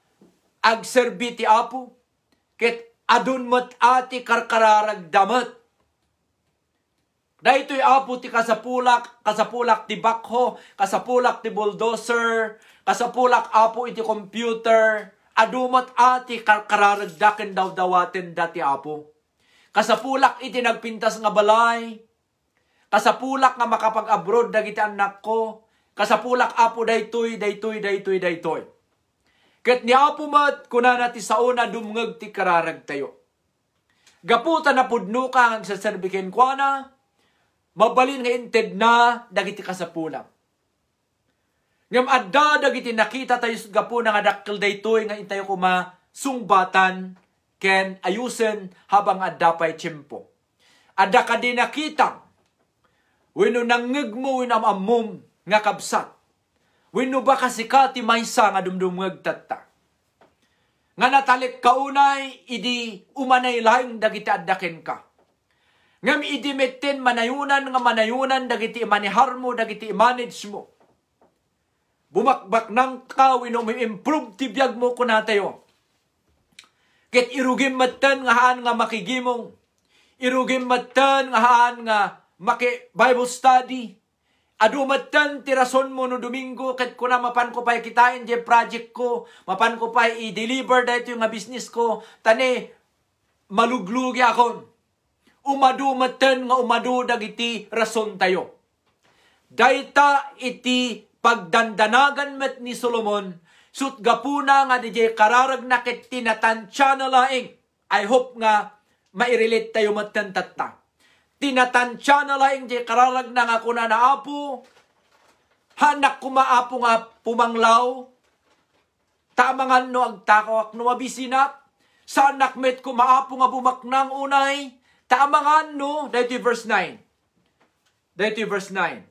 S1: agserbi ti apo, ket adun mat ati karkararag damat. Dahito'y apo ti kasapulak ti bakho, kasapulak ti bulldozer, kasapulak apo iti computer, adumat ati kararagdaken daw dawaten dati apo. Kasapulak iti nagpintas nga balay, kasapulak nga makapag-abroad dagiti anak ko, kasapulak apo daytoy. Ket ni apo mat kunana ti sauna dumngeg ti kararag tayo. Gaputa na pudno ka sa serbiken kuana, mabalin nga inted na dagiti kasapulak. Ngam adda dagiti nakita tayo gapu nga dakkel daytoy nga intayo kuma sungbatan ken ayusen habang adda pay tiyempo. Adda ka din nakita wenno nangeg mo wenno amam nga kabsat. Wenno ba kasikati maysa nga dumdumngeg tatta. Nga natalik kaunay idi umanay laing dagiti addaken ka. Ngam idi metten manayunan dagiti imanihar mo dagiti manage mo. Bumakbak nang ka wenno improve ti biag mo kunatayo. Ket irugim matten nga haan nga makigimong. Irugim matten nga haan nga maki Bible study. Adu matten ti rason mo no Domingo ket kuna mapan ko pay kitain je project ko, mapan ko pay i-deliver dayto nga business ko, tani maluglugi akon. Umadu matten nga umadu dagiti rason tayo. Dayta iti pagdandanagan met ni Solomon, sut gapuna nga DJ kararag na ket tinatansya na laing. I hope nga mairelate tayo matten tatta. Tinatansya na laing di kararag na nga kuna na apo, hanak kumaapo nga pumanglaw, tamangan no agtakawak no mabisinak, sa anak met kumaapo nga bumaknang unay, tamangan no, dahito verse 9. Dahito verse 9.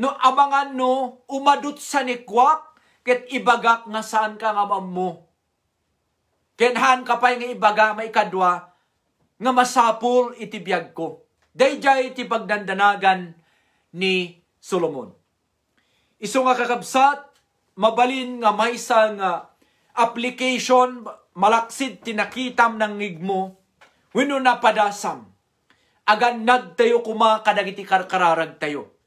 S1: No amangan no, umadut sa nikwak, ket ibagak nga saan ka nga mammo. Kenhan kapay nga ibaga maikadwa, nga masapul iti biyag ko. Dayjay iti pagdandanagan ni Solomon. Isu nga kakabsat, mabalin nga maysa nga application, malaksid tinakitam ng ngigmo, wenno napadasam, agannad tayo kuma kadagiti karkararag tayo.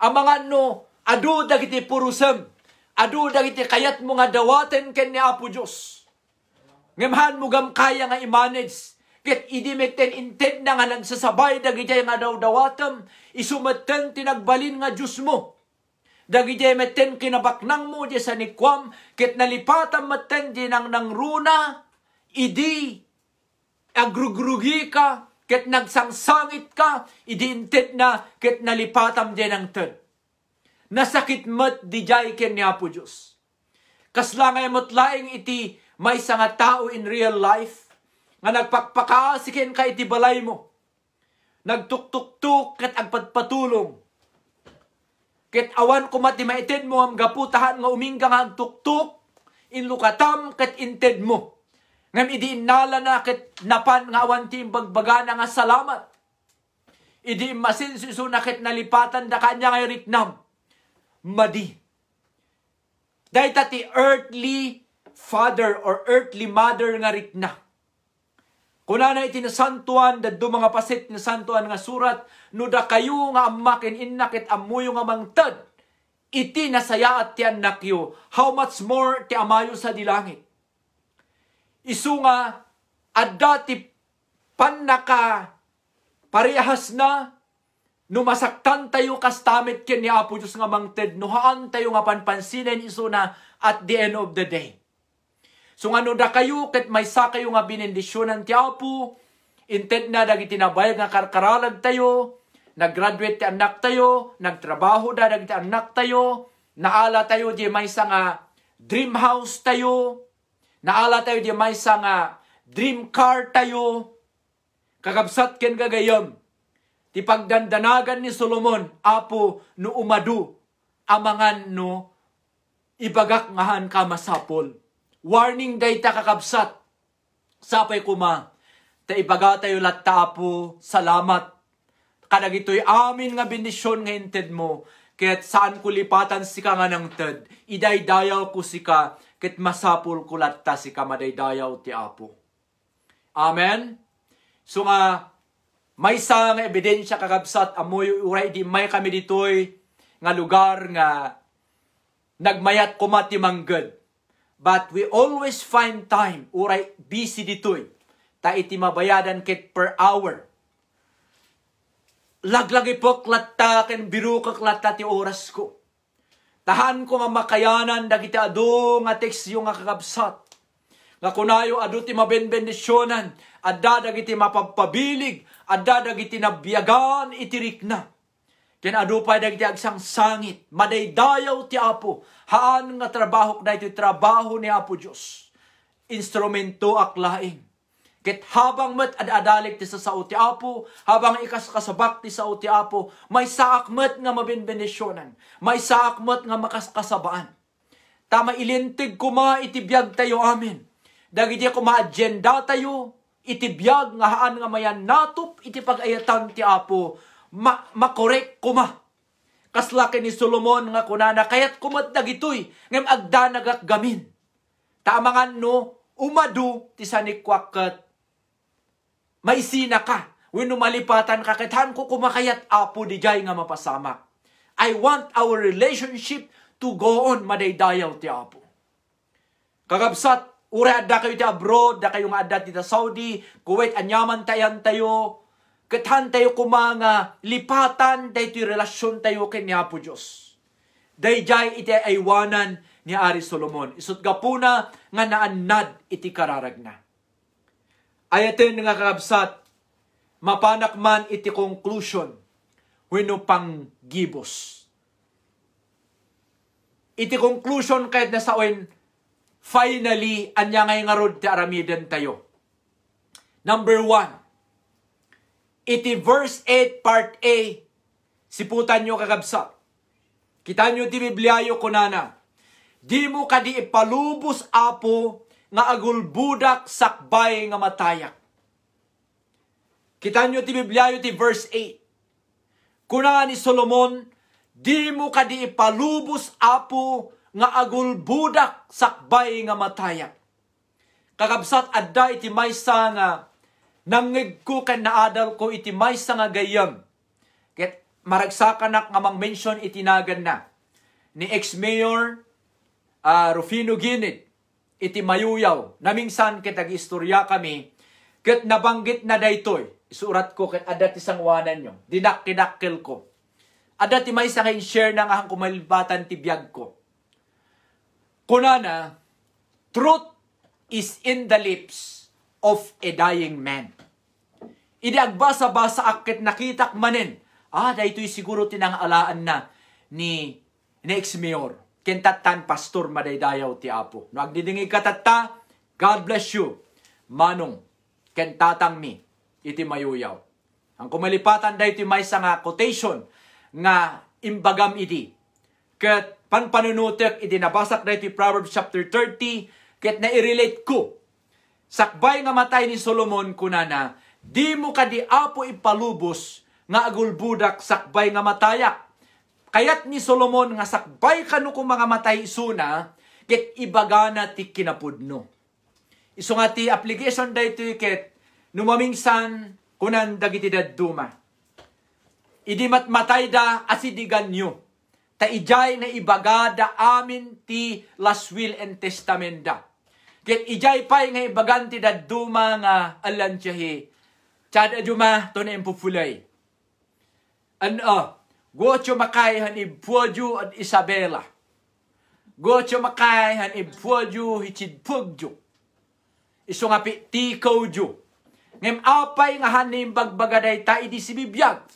S1: Amangan no, adu dagiti purusem, adu dagiti kayat mo nga dawaten ken ni Apo Diyos. Ngemhan mo gam kaya nga i-manage, ket idimeten inted na nga nagsasabay dagijay nga daw-dawatam, isumeten tinagbalin nga Diyos mo. Dagijay meten kinabaknang mo di sa nikwam, ket nalipatam meten di nang runa, idi agrugrugi ka, ket nagsangsangit ka, idi inted na, ket nalipatam di nang ten. Nasakit met di jay ken ni Apo Diyos. Kaslangay motlaing iti may nga tao in real life, nga nagpakpakaasikin ka iti balay mo. Nagtuktuktuk ket agpatpatulong. Ket awan kumati maited mo ang gaputahan nga umingga nga tuktuk, inlukatam ket inted mo. Ngam idi innala na ket napan nga awan ti bagbagana nga salamat. Idi masinsiso na ket nalipatan da kanya nga riknam. Madi. Dahita ti earthly father or earthly mother nga rikna. Kuna na iti nasantuan, daddo mga pasit na santuan nga surat, no da kayo nga amakin inakit amuyo nga mangtad, iti nasaya at ti anak yo, how much more ti amayo sa dilangit. Isu nga, adda ti panaka parehas na, no masaktan tayo kastamit ken ni Apo Diyos nga mangted, no haan tayo nga panpansinin isu na at the end of the day. So nga no da kayo, ket maysa kayo nga binendisyonan ti Apo, inted na dagiti nabayag nga karkaralag tayo, nag-graduate ti anak tayo, nagtrabaho da dagiti anak tayo, naala tayo di maysa nga dream house tayo, naala tayo di maysa nga dream car tayo, kakabsat ken gagayom, ti pagdandanagan ni Solomon, Apo, no umadu, amangan no, ibagak ngahan ka masapol. Warning dayta kakabsat. Sapay kuma. Ta ibaga tayo latta Apo. Salamat. Kadagitoy amin nga bendisyon nga inted mo. Ket saan ko lipatan sika nga ng ted. Idaydayaw ko sika. Ket masapul ko latta sika madaydayaw ti Apo. Amen. So nga maysa nga ebidensya kakabsat. Amoy uray di may kami ditoy nga lugar nga nagmayat kumati mangged. But we always find time, uray busy ditoy, ta iti mabayadan ket per hour. laglagi po klatta ken biru ka klatta ti oras ko. Tahan ko nga makayanan dagiti adu nga teksyo nga kakabsat. Nga kunayo adu ti mabenbendisyonan, adda dagiti mapapabilig, adda dagiti nabiyagan itirikna. Ken adu pa dagiti agsang sangit, madaydayaw ti Apo, haan nga trabaho dagiti trabaho ni Apo Dios. Instrumento aklaing. Ket habang met adadalig ti sa sao ti Apo, habang ikaskasabak ti sao ti Apo, may saak met nga mabenbendisyonan, may saak met nga makaskasabaan. Tama ilintig kuma itibiyag tayo amin. Dagiti kuma agenda tayo, itibiyag nga haan nga mayan natup iti pag-ayatan ti Apo, makorek kuma. Kaslaki ni Solomon nga kunana, kayat kumat dagitoy, ngem agda nagakgamin. Tamangan no, umadu ti sanikwakat, maisina ka, wenno malipatan ka, kitahan ko kumakayat Apo di jay nga mapasamak. I want our relationship to go on, madaydayaw ti Apo. Kagabsat, ura adda kayo ti abroad, da kayo nga adda ti Saudi, Kuwait, anyaman tayan tayo, kitahan tayo kumanga lipatan, dahi ti relasyon tayo ken ni Apo Diyos. Dahi jay iti aywanan ni Ari Solomon. Isut gapuna nga naannad iti kararagna. Ayaten nga kakabsat, mapanak man iti conclusion, wenno pang gibos. Iti conclusion kahit nasawen, finally, anya ngay nga rod ti aramiden tayo. Number 1, iti verse 8 part A, siputan nyo kakabsat. Kita nyo ti Bibliayo kunana, di mo kadi ipalubos Apo, nga agulbudak sakbay nga matayak. Kita nyo ti Bibliayo ti verse 8. Kuna ni Solomon, di mo kadi ipalubos Apo nga agulbudak sakbay nga matayak. Kakabsat adda iti maysa nga nangig ko ken naadal ko iti maysa nga gayam. Ket maragsakanak nga mang-mention itinagan na ni ex-mayor Rufino Ginit, iti mayuyaw, namingsan kitag istorya kami, ket nabanggit na daytoy, isurat ko ket adat isang wanan nyo, dinakidakkel ko. Adat imay sa kain share na nga kumalibatan ti biyag ko. Kunana, truth is in the lips of a dying man. Idi agbasa-basa akit nakitak manen, daytoy siguro tinangalaan na ni ex-mayor. Kentatan pastor madaydayaw ti Apo. No agdidingig katatta, God bless you. Manong, kentatang mi, iti mayuyaw. Ang kumalipatan dahi iti may nga quotation nga imbagam iti. Ket panpanunutek iti nabasak dahi iti Proverbs chapter 30, ket na-irelate ko. Sakbay nga matay ni Solomon kunana, di mo kadi Apo ipalubos nga agulbudak sakbay nga matayak. Kayat ni Solomon nga sakbay kanu kung mga matay isuna, ket ibagana ti kinapudno. Iso nga ti application dayto ket numamingsan kunan dagiti dadduma. Idi matmatay da asidigan nyo. Ta ijay nga ibagada amin ti last will and testament da. Ket ijay pay nga ibagan ti dadduma nga alansyahi. Chad aduma to na impupulay. Gocho makay han ibpuadyo at Isabela. Gocho makay han ibpuadyo hichidpugyo. Iso nga pitikaw dyo. Ngem apay nga hanim bagbagaday ta idi si bibiyag.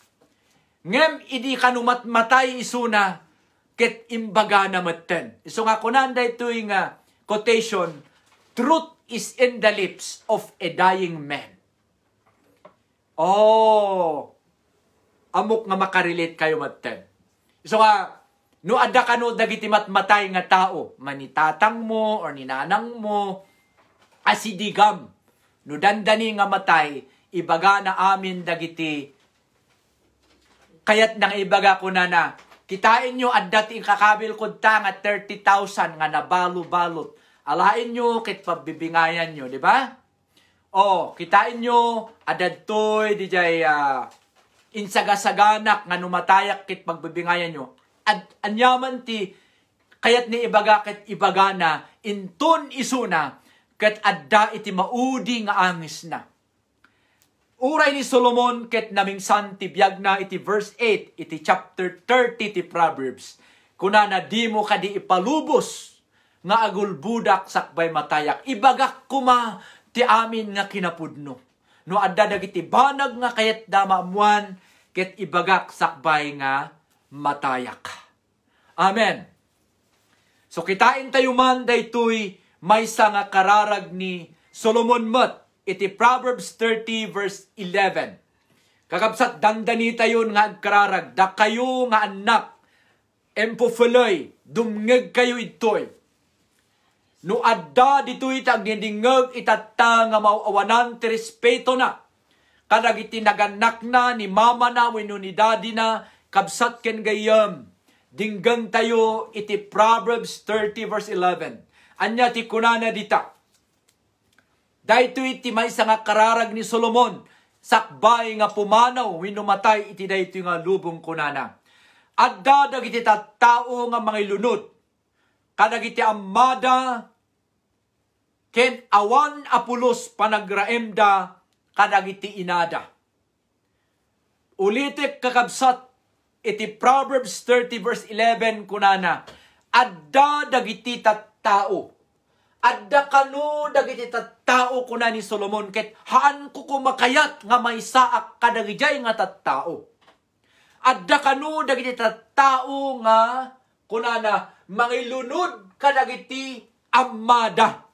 S1: Ngem idi kanumatmatay isuna ket imbaga na maten. Iso nga kunanda ito'y nga quotation, truth is in the lips of a dying man. Amok nga makarelate kayo maten. So nga, no adda ka no dagiti matmatay nga tao, manitatang mo or ninanang mo, asidigam, no dandani nga matay, ibaga na amin dagiti, kayat nang ibaga ko na, kitain nyo adda ti kakabil ko ta nga 30,000 nga nabalo-balot. Alain nyo, kit pabibingayan nyo, di ba? Kitain nyo, adadtoy, di jay, insagasaganak nga numatayak kit pagbibingayan nyo. Anyaman ti kayat ni ibaga ket ibaga na inton isuna ket adda iti maudi nga angis na. Uray ni Solomon ket namingsan ti biyag na iti verse 8 iti chapter 30 ti Proverbs. Kunana di mo kadi ipalubos nga agulbudak sakbay matayak. Ibagak kuma ti amin nga kinapudno. No adda dagiti banag nga kayat damamuan ket ibagak sakbay nga matayak. Amen. So kitain tayo man daytoy maysa nga kararag ni Solomon met iti Proverbs 30 verse 11. Kakabsat dandani tayo nga agkararag, da kayo nga anak, empofeloy, dumngeg kayo itoy. No adda ditoy tagdindingeg itata nga mauawanan ti respeto na. Kadag iti naganak na ni mama na wenno ni daddy na kabsat ken gayam. Dinggang tayo iti Proverbs 30 verse 11. Anya ti kunana dita. Dahito iti maysa nga kararag ni Solomon, sakbay nga pumanaw, winumatay iti dahito nga lubong kunana. Adda dagiti tattao nga mga ilunod, kadagiti amada, ken awan apulos panagraemda, kadagiti inada. Ulitik kakabsat, iti Proverbs 30 verse 11 kunana, adda dagiti tattao, adda kanu dagiti tattao kuna ni Solomon ket haan ko kumakayat nga maysaak kadagijay nga tattao. Adda kanu dagiti tattao nga kunana mangilunod kadagiti amada.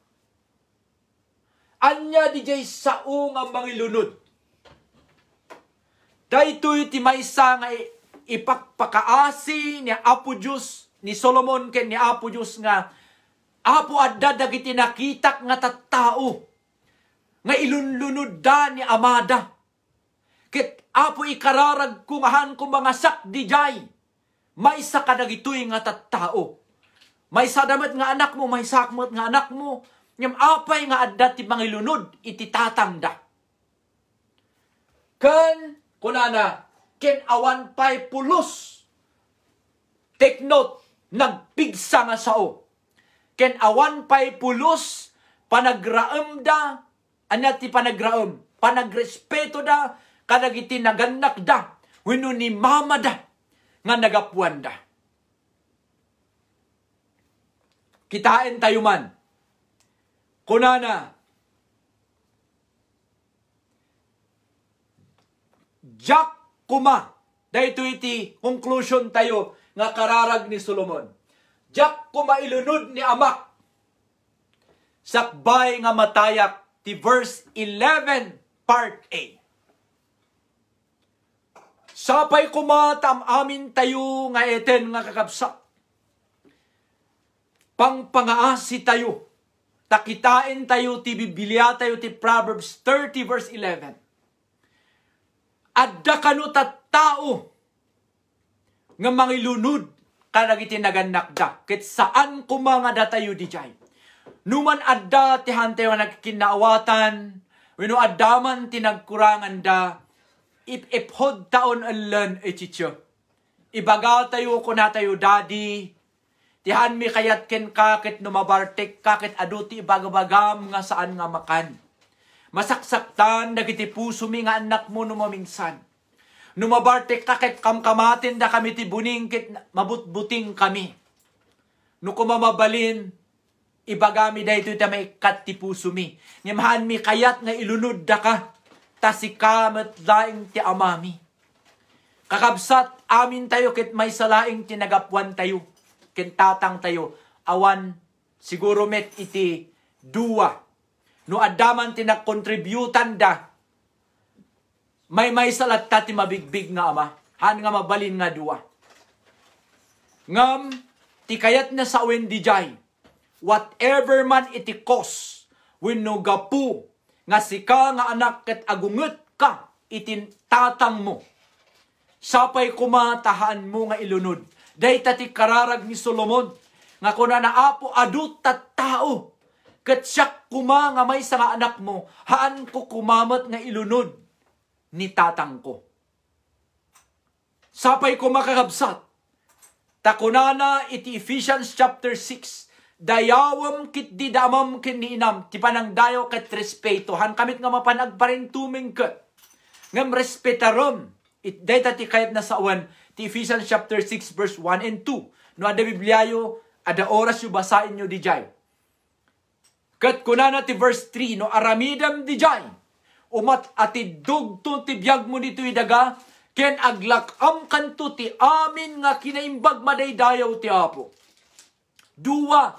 S1: Anya dijay sao nga mangilunod. Daytoy ti maysa nga ipakpakaasi ni Apo Dios ni Solomon ken ni Apo Dios nga Apo adda dagiti nakitak nga tattao nga ilunlunod da ni amada. Ket Apo ikararag kungahan ko mga sakdijay. Maysa kadagitoy nga tattao. Maysa damet nga anak mo, maysa akmet nga anak mo. Ngem apay nga adda ti mangilunod iti tatangda. Ken kunana ken awan pay pulos. Take note, nagpigsa nga sao. Ken awan pay pulos, panagraem da, anya ti panagraem, panagrespeto da, kadagiti naganak da, wenno ni mama da, nga nagapuan da. Kitain tayo man, kunana, jak kuma, dahito iti conclusion tayo, nga kararag ni Solomon. Jak kumailunod ni amak. Sakbay nga matayak ti verse 11 part A. Sapay kumatam amin tayo nga eten nga kakabsak. Pangpangaasi tayo. Takitain tayo ti Biblia tayo ti Proverbs 30 verse 11. Adda kanu tattao nga mangilunod kadagiti naganak da. Ket saan kumanga datayo di jay. Numan adda ti hantayo nagkinaawatan. Wenno addaman ti nagkurangan da. Iphod taon allan etityo. Ibagal tayo kuna tayo daddy. Tihan mi kayat ken kakit numabartek kakit aduti ibagabagam nga saan nga makan. Masaksaktan dagiti puso mi nga anak mo numamingsan. Numabartek kakit kamkamatin da kami ti buning kit mabutbuting kami. No kumamabalin, ibagami da ito ita may kat ti puso mi. Nyamahan mi kayat nga ilunod da ka, tasikamat laing ti amami. Kakabsat amin tayo kit may salaing tinagapuan tayo, kit tatang tayo, awan siguro met iti duwa. No adaman tinagkontributan da, may salat tati mabigbig nga ama. Han nga mabalin nga dua. Ngam, ti kayat na sa awen di jay. Whatever man iti cost. Wenno gapu. Nga sika nga anak ket agunget ka. Itin tatang mo. Sapay kumatahaan mo nga ilunod. Day tati kararag ni Solomon. Nga kuna na apo adut tat tao. Ket siyak kuma nga may sa nga anak mo. Haan ko kumamat nga ilunod ni tatang ko. Sapay ko makakabsat. Takunana iti Ephesians chapter 6. Dayawam kit di damam kin ni inam. Ti panang dayo ket respeto. Han kamit nga mapanagparin tuming ket. ngam respetarom. Dahil ti kayat na sa awan, ti Ephesians chapter 6 verse 1 and 2. No ada Bibliayo, ada oras yu basain nyo di jay. Kat kunana ti verse 3, no aramidam di jay. Umat ati dugtong ti biyag mo dito idaga, ken aglakam kanto ti amin nga kinaimbag madaydayaw ti Apo. Dua,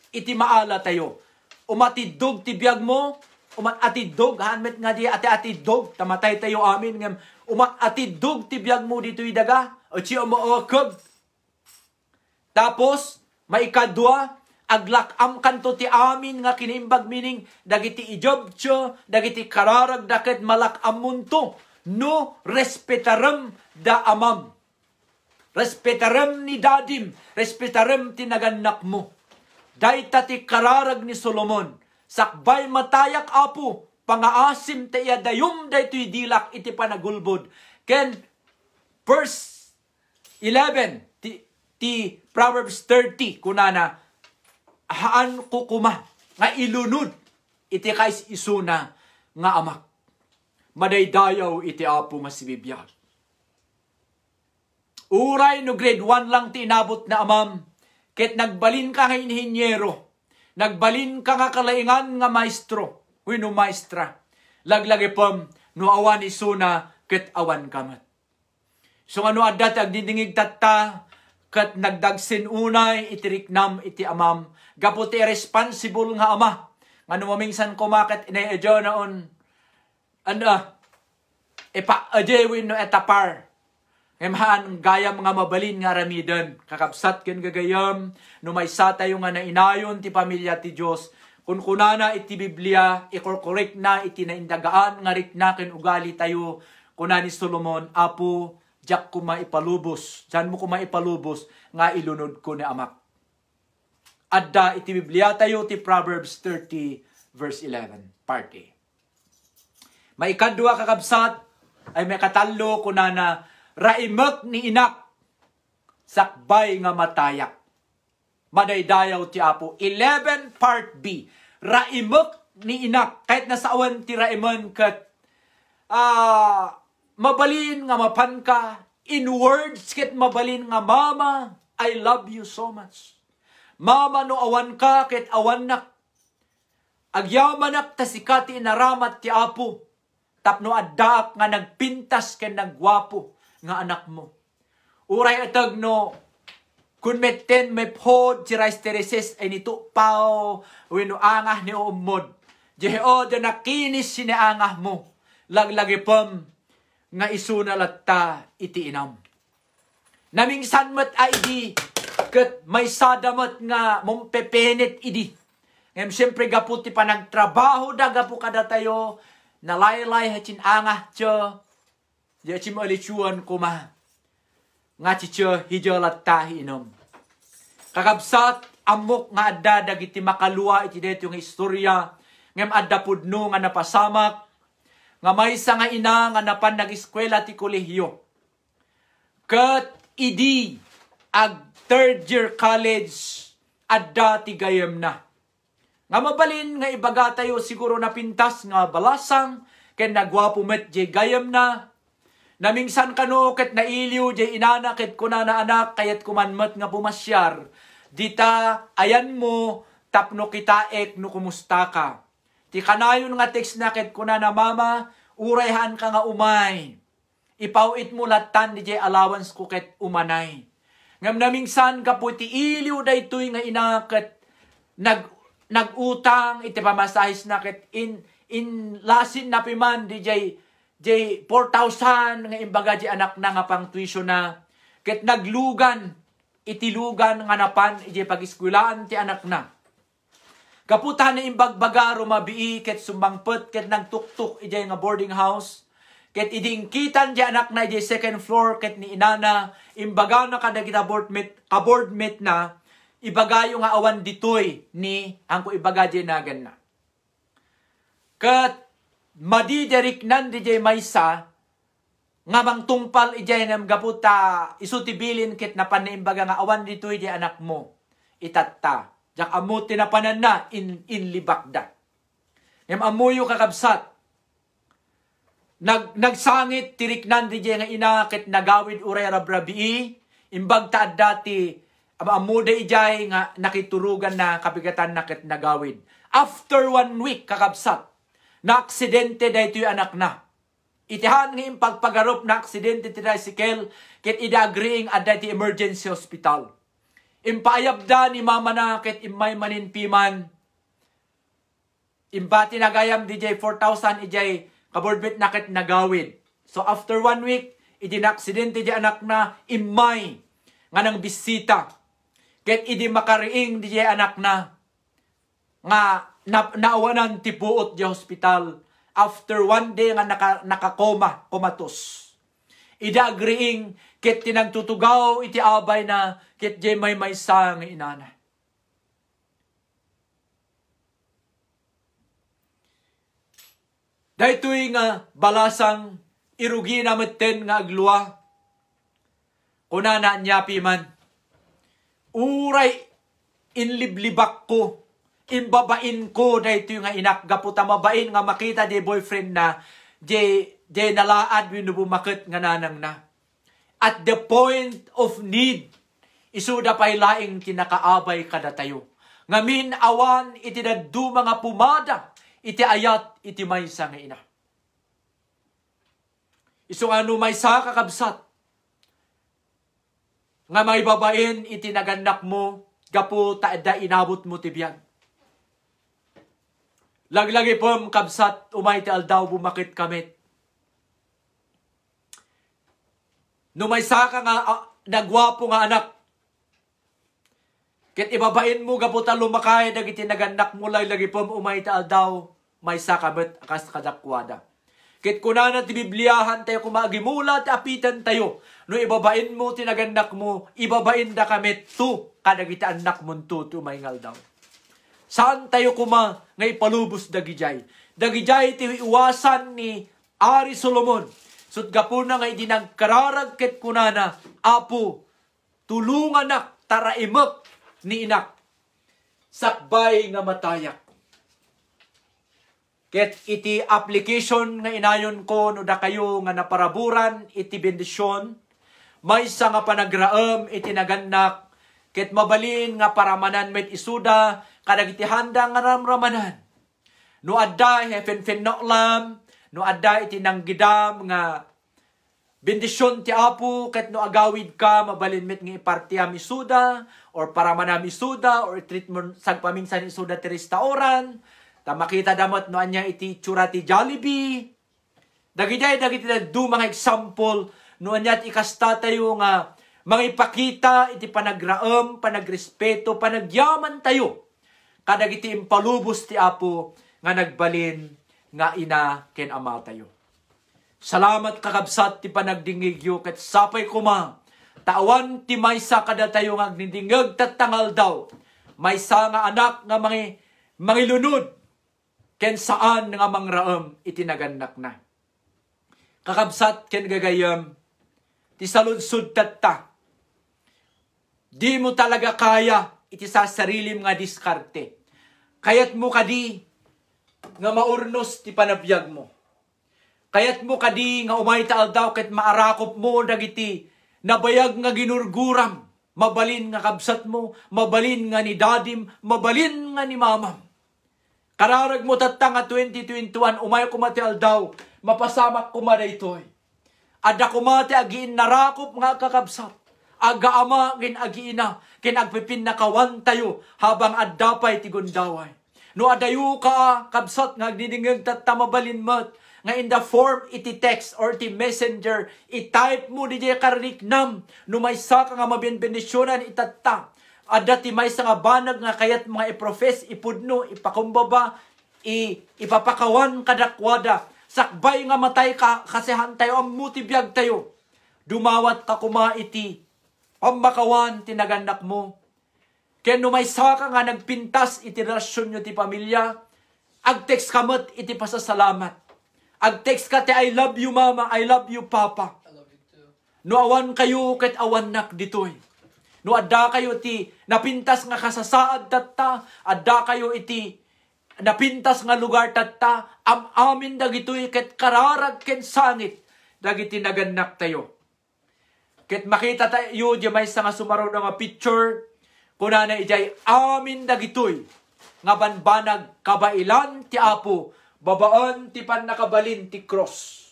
S1: iti maala tayo. Umatidog ti biyag mo, umatidog, hanmet nga di ati-atidog, tamatay tayo amin, ngam umatidog ti biyag mo dito idaga, o siya umaakab. Tapos, maikadwa, aglakam kanto ti amin nga kinaimbag meaning, dagiti ijobcho, dagiti kararag daket malakam munto, no respetaram da amam. Respetaram ni dadim, respetaram ti naganak mo. Dayta ti kararag ni Solomon, sakbay matayak Apo, pangaasim ti yadayum daytoy dilak iti panagulbod. Ken verse 11 ti Proverbs 30 kunana, haan ko kuma nga ilunod iti kais isuna nga amak. Madaydayaw iti Apo nga sibibiyag. Uray no grade 1 lang ti inabot na amam, ket nagbalin ka nga inhinyero, nagbalin ka nga kalaingan nga maestro, no maestra, laglagi pam, no awan isuna, ket awan kamat. So nga no adat agdidingig tatta, ket nagdagsin unay, itiriknam iti amam, gaputi responsible nga ama, nga no mamingsan kumakat inayadyo naon, ipa-ajewin no etapar, ngemahan gayam nga mabalin nga ramidan, kakabsat ken gagayam, no may sa tayo nga nainayon ti pamilya ti Diyos, kun kunana iti Biblia, ikorkorek na iti naindagaan, nga rikna ken ugali tayo, kunani Solomon, Apo, jak ko maipalubos, dyan mo ko maipalubos, nga ilunod ko ni amak. Adda iti Biblia tayo ti Proverbs 30 verse 11, part A. Maikadwa kakabsat, ay may katalo kunana, raimek ni inak, sakbay nga matayak. Madaydayaw ti Apo. 11 part B. Raimek ni inak. Kahit nasa awan ti raimen kat mabalin nga mapan ka. In words ket mabalin nga mama, I love you so much. Mama no awan ka ket awan nak. Agyamanak ta sikati naramat ti Apo. Tapno addaak nga nagpintas ken nagwapo nga anak mo. Uray atag no, kun metten may pod si Rice Tereses ay nito pao, wino angah ni umod. Jeheo da nakinis siniangah mo, laglagi pam, nga isuna latta iti inam. Namingsan mat ay di, kat may sadamat nga mong pepenet idi. Ngayon siyempre gaputi pa nagtrabaho da gapu kada tayo, nalaylay hacin angah tiyo, jachim alichuan kuma. Nga chicho hijo lattahi inom. Kakabsat amok nga adda dagiti makalua iti deto yung istorya. Ngem adda pudno nga napasamak. Nga maysa nga ina nga napan nag-eskwela ti kolehiyo. Kat idi ag third year college adda ti gayem na. Nga mabalin nga ibaga tayo siguro napintas nga balasang ken nagwapo met je gayem na. Namingsan kano ket nailiw jay inana ket kunana anak kayat kumanmet nga pumasyar. Dita ayan mo tapno kita ek no kumusta ka. Ti kanayon nga text na ket kunana mama urayhan ka nga umay. Ipawit mo latan di jay allowance ko ket umanay. Ngam namingsan kaputi iliw daytoy nga ina ket nagutang iti pamasahis na ket in lasin na piman di jay 4,000 nga imbaga di anak na nga pang tuition na. Ket naglugan, itilugan nga napan, iti pag-iskwilaan ti anak na. Kaputan na imbagbaga rumabii, ket sumbangpet, ket nagtuktuk, iti nga boarding house. Ket idingkitan di anak na, iti second floor, ket ni inana, imbaga na kada kita kaboardmate na, ibagayo nga awan ditoy ni, angko ibaga di nagan na. Ket, madiderik nan di jay maysa, nga bang tungpal ijay nam gaputa, isutibilin kit na panaimbaga nga awan dito ijay anak mo, itatta. Jak amo tinapanan na, in libakda. Ngam amuyo kakabsat, nagsangit tiriknan di nga ina ket nagawid uray rabrabii imbag taad dati amuda ijay nga nakiturugan na kabigatan na ket nagawid. After 1 week kakabsat na aksidente daytoy anak na. Itihan nga impagpagarup na aksidente ti tricycle ket ida agreeing adda ti emergency hospital. Impaayabda ni mama na ket imay maninpiman. Impati nagayam DJ 4,000 ijay kaborbit na ket nagawid. So after 1 week idi na aksidente di anak na imay nga nang bisita. Ket idi makariing DJ anak na nga naawanan ti buot di hospital. After 1 day nga nakakoma, komatos. Ida agreeing, ket tinagtutugaw iti abay na, ket jay may maysa nga inana. Daytoy nga balasang irugi na metten nga agluwa. Kunana niya piman. Uray inliblibak ko. Imbabain ko dayto nga inak gaputa mabain nga makita di boyfriend na di nalaad wino bumakit nga nanang na. At the point of need, isuda pay laing kinakaabay kada tayo. Ngamin awan iti daddu mga pumada, iti ayat iti maysa nga ina. Isu ano maysa kakabsat, nga may babain iti naganak mo, gapu taeda inabot mo tibyan. Laglagi po kabsat, umay ti aldaw bumakit kamit. Numaysa ka nga, nagwapo nga anak. Kit ibabain mo, gaputa lumakay, dagiti naganak mo, laglagi po umay ti aldaw, may sakamit, akas kadakwada. Kit kunana ti Bibliyahan tayo, kumagimula, ti apitan tayo. No ibabain mo, ti naganak mo, ibabain da kamit, tu, kadagiti anak mo, tu, umay ngal daw. Saan tayo nga ipalubos dagijay? Dagijay ti iwasan ni Ari Solomon. Sut gapuna nga idinagkararag ket kunana, Apo, tulungan nak, taraimek ni inak. Sakbay nga matayak. Ket iti application nga inayon ko no da kayo nga naparaburan iti bendisyon, maysa nga panagraem iti nagannak, ket mabalin nga paramanan met isuda, kadagiti handa nga ramramanan. No adda hefen noklam, no adda iti nanggidam nga bendisyon ti Apo, ket no agawid ka mabalin met nga ipartiam isuda or paramanam isuda or treatment sagpaminsan isuda ti restauran. Ta makita damot no anya iti tsura ti Jollibee. Dagiti du mga example no anya ti ikasta tayo nga mga ipakita iti panagraem, panagrespeto, panagyaman tayo. Kadagiti impalubos ti Apo nga nagbalin nga ina ken ama tayo. Salamat kakabsat ti panagdingigyo ket sapay kuma. Tawan ti maysa kada tayo nga agdingig tatangal daw. Maysa nga anak nga mangilunod ken saan nga mangraem iti naganak na. Kakabsat ken gagayam ti saludsod tatta. Di mo talaga kaya iti sa sarilim nga diskarte. Kayat mo kadi nga maurnos ti panabiyag mo. Kayat mo kadi nga umay taal daw ket maarakop mo dagiti nabayag nga ginurguram. Mabalin nga kabsat mo, mabalin nga ni dadim, mabalin nga ni mamam. Kararag mo tatta nga 2021 umay kumati aldaw, mapasamak kumaday itoy. Adda kumati agiin narakop nga kakabsat. Aga ama kin agiina, kin agpipin nakawan tayo habang addapay ti gundaway. No adayo ka kabsat nga agdidingag tatamabalin mat nga in the form iti text or ti messenger, i-type mo di kariknam no maysa ka nga mabinbendisyonan itatta. Adda ti maysa nga banag nga kayat mga iprofess, ipudno, ipakumbaba, ipapakawan kadakwada. Sakbay nga matay ka kasihan tayo ammo ti biag tayo. Dumawat ka kuma iti pambakawan tinaganak mo. Kaya no maysa ka nga nagpintas iti relasyon nyo ti pamilya, ag-text ka mat iti pasasalamat. Ag-text ka ti I love you mama, I love you papa.
S2: I love you too.
S1: No awan kayo ket awan nak ditoy. No adda kayo iti napintas nga kasasaad tatta, adda kayo iti napintas nga lugar tatta, amin dagitoy ket kararag ken sangit, dagiti naganak tayo. Ket makita tayo, di may nga sumaraw na nga picture, kunana ijay amin dagitoy, nga banbanag kabailan ti Apo, babaan ti pan nakabalin ti cross.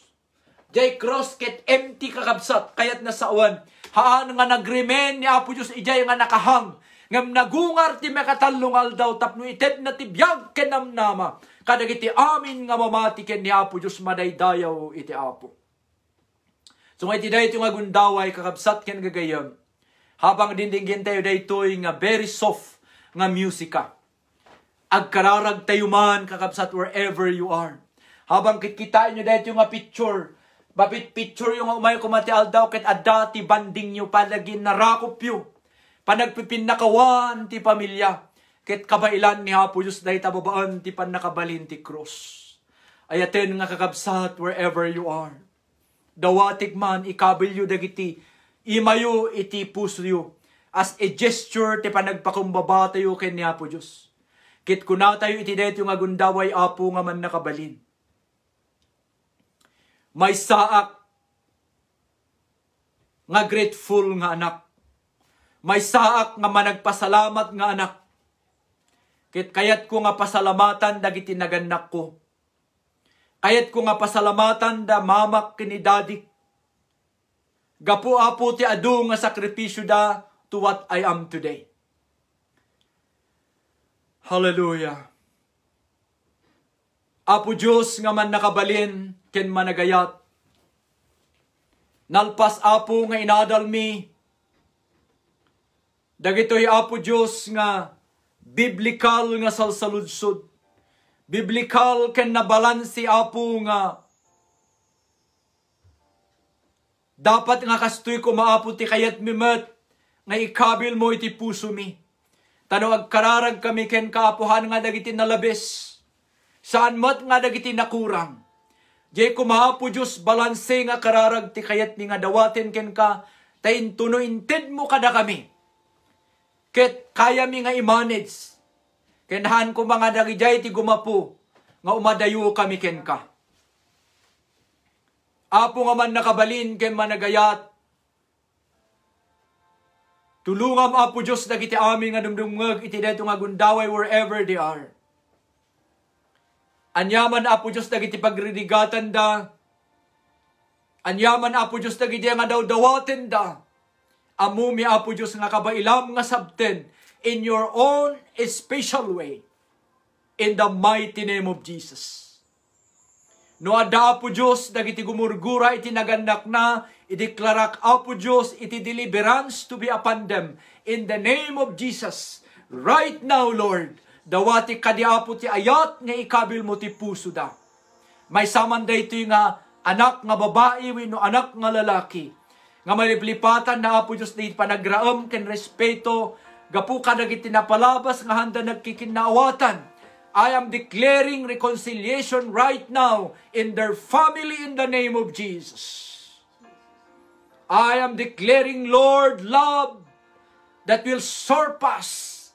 S1: Jay cross ket empty kakabsat, kayat nasawan, haan nga nagremen ni Apo Diyos, ijay nga nakahang, ngam nagungar ti makatalungal daw tapno itet na ti biyag kenamnama kadagiti amin nga mamati ken ni Apo Dios madaydayaw iti Apo. So iti dayto nga gundaway kakabsat ken gagayam habang dindinggen tayo daytoy nga very soft nga musika. Agkararag tayo man kakabsat wherever you are. Habang kitkita nyo dayto nga picture, bapit picture yung umay kumati aldaw ket adda ti banding nyo palagin narakop yu. Panagpipinakawan ti pamilya, ket kabailan ni Apo Diyos dahi tababaan ti panakabalin ti cross. Ayaten nga kakabsat wherever you are. Dawatik man ikabilyo dagiti, imayo iti puso yu, as a gesture ti panagpakumbaba tayo ken ni Apo Diyos. Ket kuna tayo iti deto nga gundaway Apo nga man nakabalin. May saak nga grateful nga anak. May saak nga managpasalamat nga anak. Kayat ko nga pasalamatan dagiti naganak ko. Kayat ko nga pasalamatan da mamak kini daddy. Gapu Apo ti adu nga sakripisyo da to what I am today. Hallelujah. Apo Diyos nga man nakabalin ken managayat. Nalpas Apo nga inadal mi. Dagitoy Apo Diyos nga biblical nga salsaludsod. Biblical ken nabalansi Apo nga dapat nga kastoy ko maapo ti kayat mimet nga ikabil mo iti puso mi. Tano agkararag kami ken kaapuhan nga dagiti nalabes. Saan mat nga dagiti nakurang. Jay kumaapo Diyos balanse nga kararag ti kayat ni nga dawaten ken ka tayin tuno inted mo kada kami. Ket kaya mi nga i-manage. Kenhan ko mga dagijay ti gumapo nga umadayo kami ken ka. Apo nga man nakabalin ken managayat. Tulungam Apo Diyos dagiti amin nga dumdumngeg iti deto nga gundaway wherever they are. Anyaman Apo Diyos dagiti pagridigatan da. Anyaman Apo Diyos dagiti nga daw-dawaten da. Amumi Apo Diyos nga kabailam nga sabten in your own special way. In the mighty name of Jesus. No ada Apo Diyos dagiti gumurgura iti naganak na ideklarak Apo Diyos iti deliverance to be upon them in the name of Jesus. Right now Lord, dawati kadi Apo ti ayat nga ikabil mo ti puso da. May saman daytoy nga anak nga babae wenno anak nga lalaki. Nga maliplipatan na Apo Diyos na panagraam ken respeto, gapu ka dagiti napalabas nga handa nagkikinaawatan. I am declaring reconciliation right now in their family in the name of Jesus. I am declaring, Lord, love that will surpass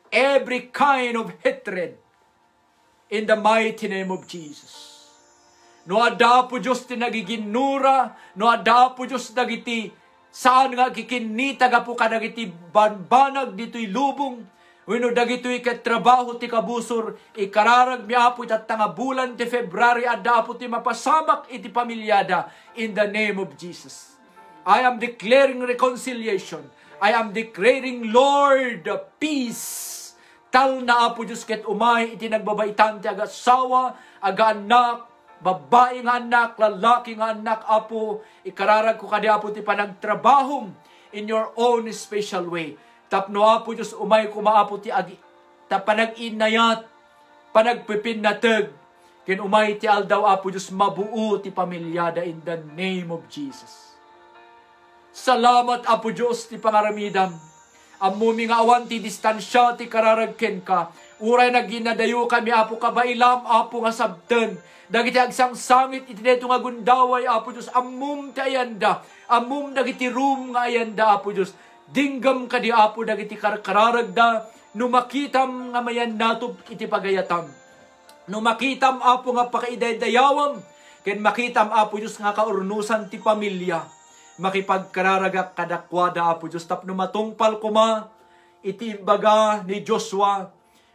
S1: every kind of hatred in the mighty name of Jesus. No ada po Diyos ti nagiginura, no ada po Diyos dagiti saan nga kikinita ga po kadagiti banbanag dito'y lubong, wenno dagito'y katrabaho ti kabusor, ikararag mi Apo iti nga bulan ti February ada po ti mapasamak iti pamilyada in the name of Jesus. I am declaring reconciliation. I am declaring, Lord, peace. Tal na Apo Diyos ket umay iti nagbabaitan ti agasawa, aga-anak, babae nga anak, lalaki nga anak, Apo, ikararag ko kadi Apo ti panagtrabahom in your own special way. Tapno Apo Diyos umay kumaapo ti agi, ta panag-inayat, panagpipinatag, ken umay ti aldaw Apo Diyos mabuo ti pamilyada in the name of Jesus. Salamat Apo Diyos ti pangaramidam. Amumi nga awan ti distansya ti kararag ken ka. Uray na ginadayo kami Apo kabailam Apo nga sabten. Dagiti agsang sangit iti deto nga gundaway Apo Diyos, amum ti ayanda, amum dagiti room nga ayanda Apo Diyos, dinggam kadi Apo dagiti kararag da, numakitam nga mayan natub iti pagayatam. No makitam Apo nga pakaidaydayawam, ken makitam Apo Diyos nga kaurnusan ti pamilya, makipagkararagak kadakwada Apo Diyos, tapno matungpal kuma, iti baga ni Joshua,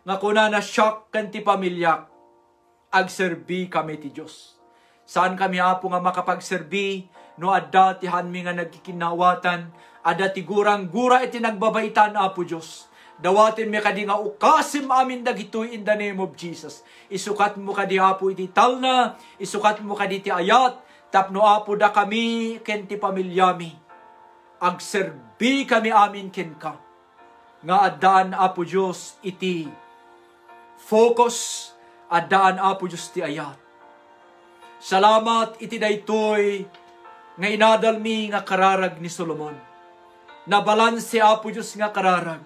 S1: nga kuna na shock kan ti pamilya, agserbi kami ti Diyos. Saan kami Apo nga makapagserbi, no adda ti hanmi nga nagkikinawatan, adda ti gurang-gura iti nagbabaitan Apo Diyos. Dawatin mi kadi nga ukasim amin dagitoy in the name of Jesus. Isukat mo kadi Apo iti talna, isukat mo kadi ti ayat, tapno Apo da kami ken ti pamilyami. Agserbi kami amin ken ka. Nga addaan Apo Diyos iti focus, addaan Apo Diyos ti ayat. Salamat iti daytoy nga inadalmi nga kararag ni Solomon. Nabalanse Apo Diyos nga kararag.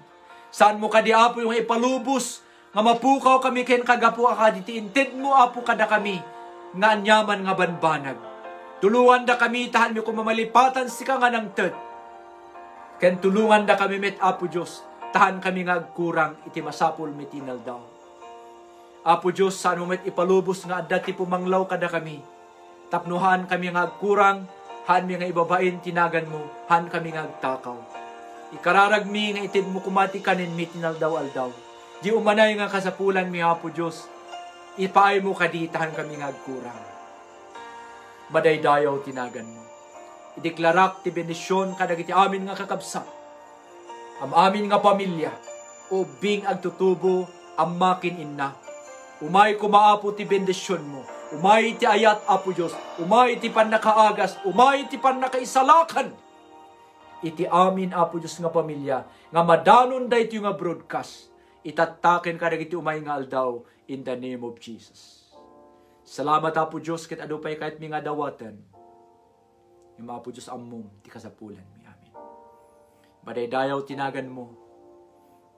S1: Saan mo kadi Apo yung ipalubos, nga mapukaw kami ken kagapu akaditi, inted mo Apo kada kami, nga anyaman nga banbanag. Tulungan da kami, tahan mo kung mamalipatan si ka nga ng ted. Ken tulungan da kami met Apo Diyos, tahan kami nga agkurang, iti masapul metinal daw. Apo Diyos, saan mo met ipalubos nga adda ti pumanglaw kada kami, tapnuhan kami nga agkurang, han mi nga ibabain tinagan mo, han kami nga agtakaw. Ikararag mi nga itid mo kumati kanin mi tinaldaw aldaw. Di umanay nga kasapulan mi Apo Diyos, ipaay mo kaditahan kami nga agkurang. Madaydayaw tinagan mo. Ideklarak ti benisyon kadag iti amin nga kakabsat. Am amin nga pamilya, ubing agtutubo am makin inna. Umay kumaapo ti bendisyon mo. Umay ti ayat Apo Diyos. Umay ti panakaagas. Umay ti panakaisalakan. Iti amin Apo Diyos nga pamilya, nga madanon da iti nga broadcast, itataken kadag iti umay nga aldaw, in the name of Jesus. Salamat Apo Diyos, ket adupay kahit mi nga dawatan, yung Apo Diyos amom, ti kasapulan mi, amin. Madaydayaw tinagan mo,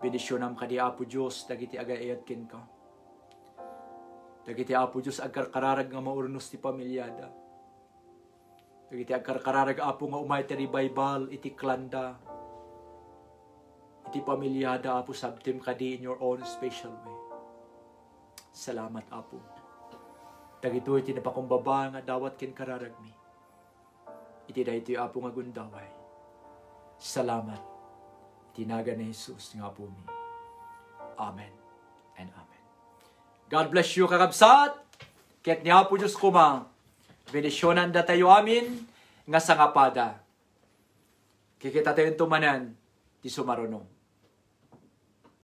S1: benisyonam kadi Apo Diyos, dagiti agayat ken ka. Dagiti Apo Diyos, agkarkararag nga maurnos ti pamilyada. Iti agkarkararag Apo nga umay ti revival, iti klanda, iti pamilyada Apo sabtim kadi in your own special way. Salamat Apo. Dagito iti napakumbaba nga dawat ken kararag mi. Iti daytoy Apo nga gundaway. Salamat. Tinaga ni Jesus nga Apo mi. Amen and amen. God bless you kakabsat. Ket ni Apo Diyos kuma. Benisyonan da tayo amin nga sangapada. Kikita tayo tumanan ti sumaruno.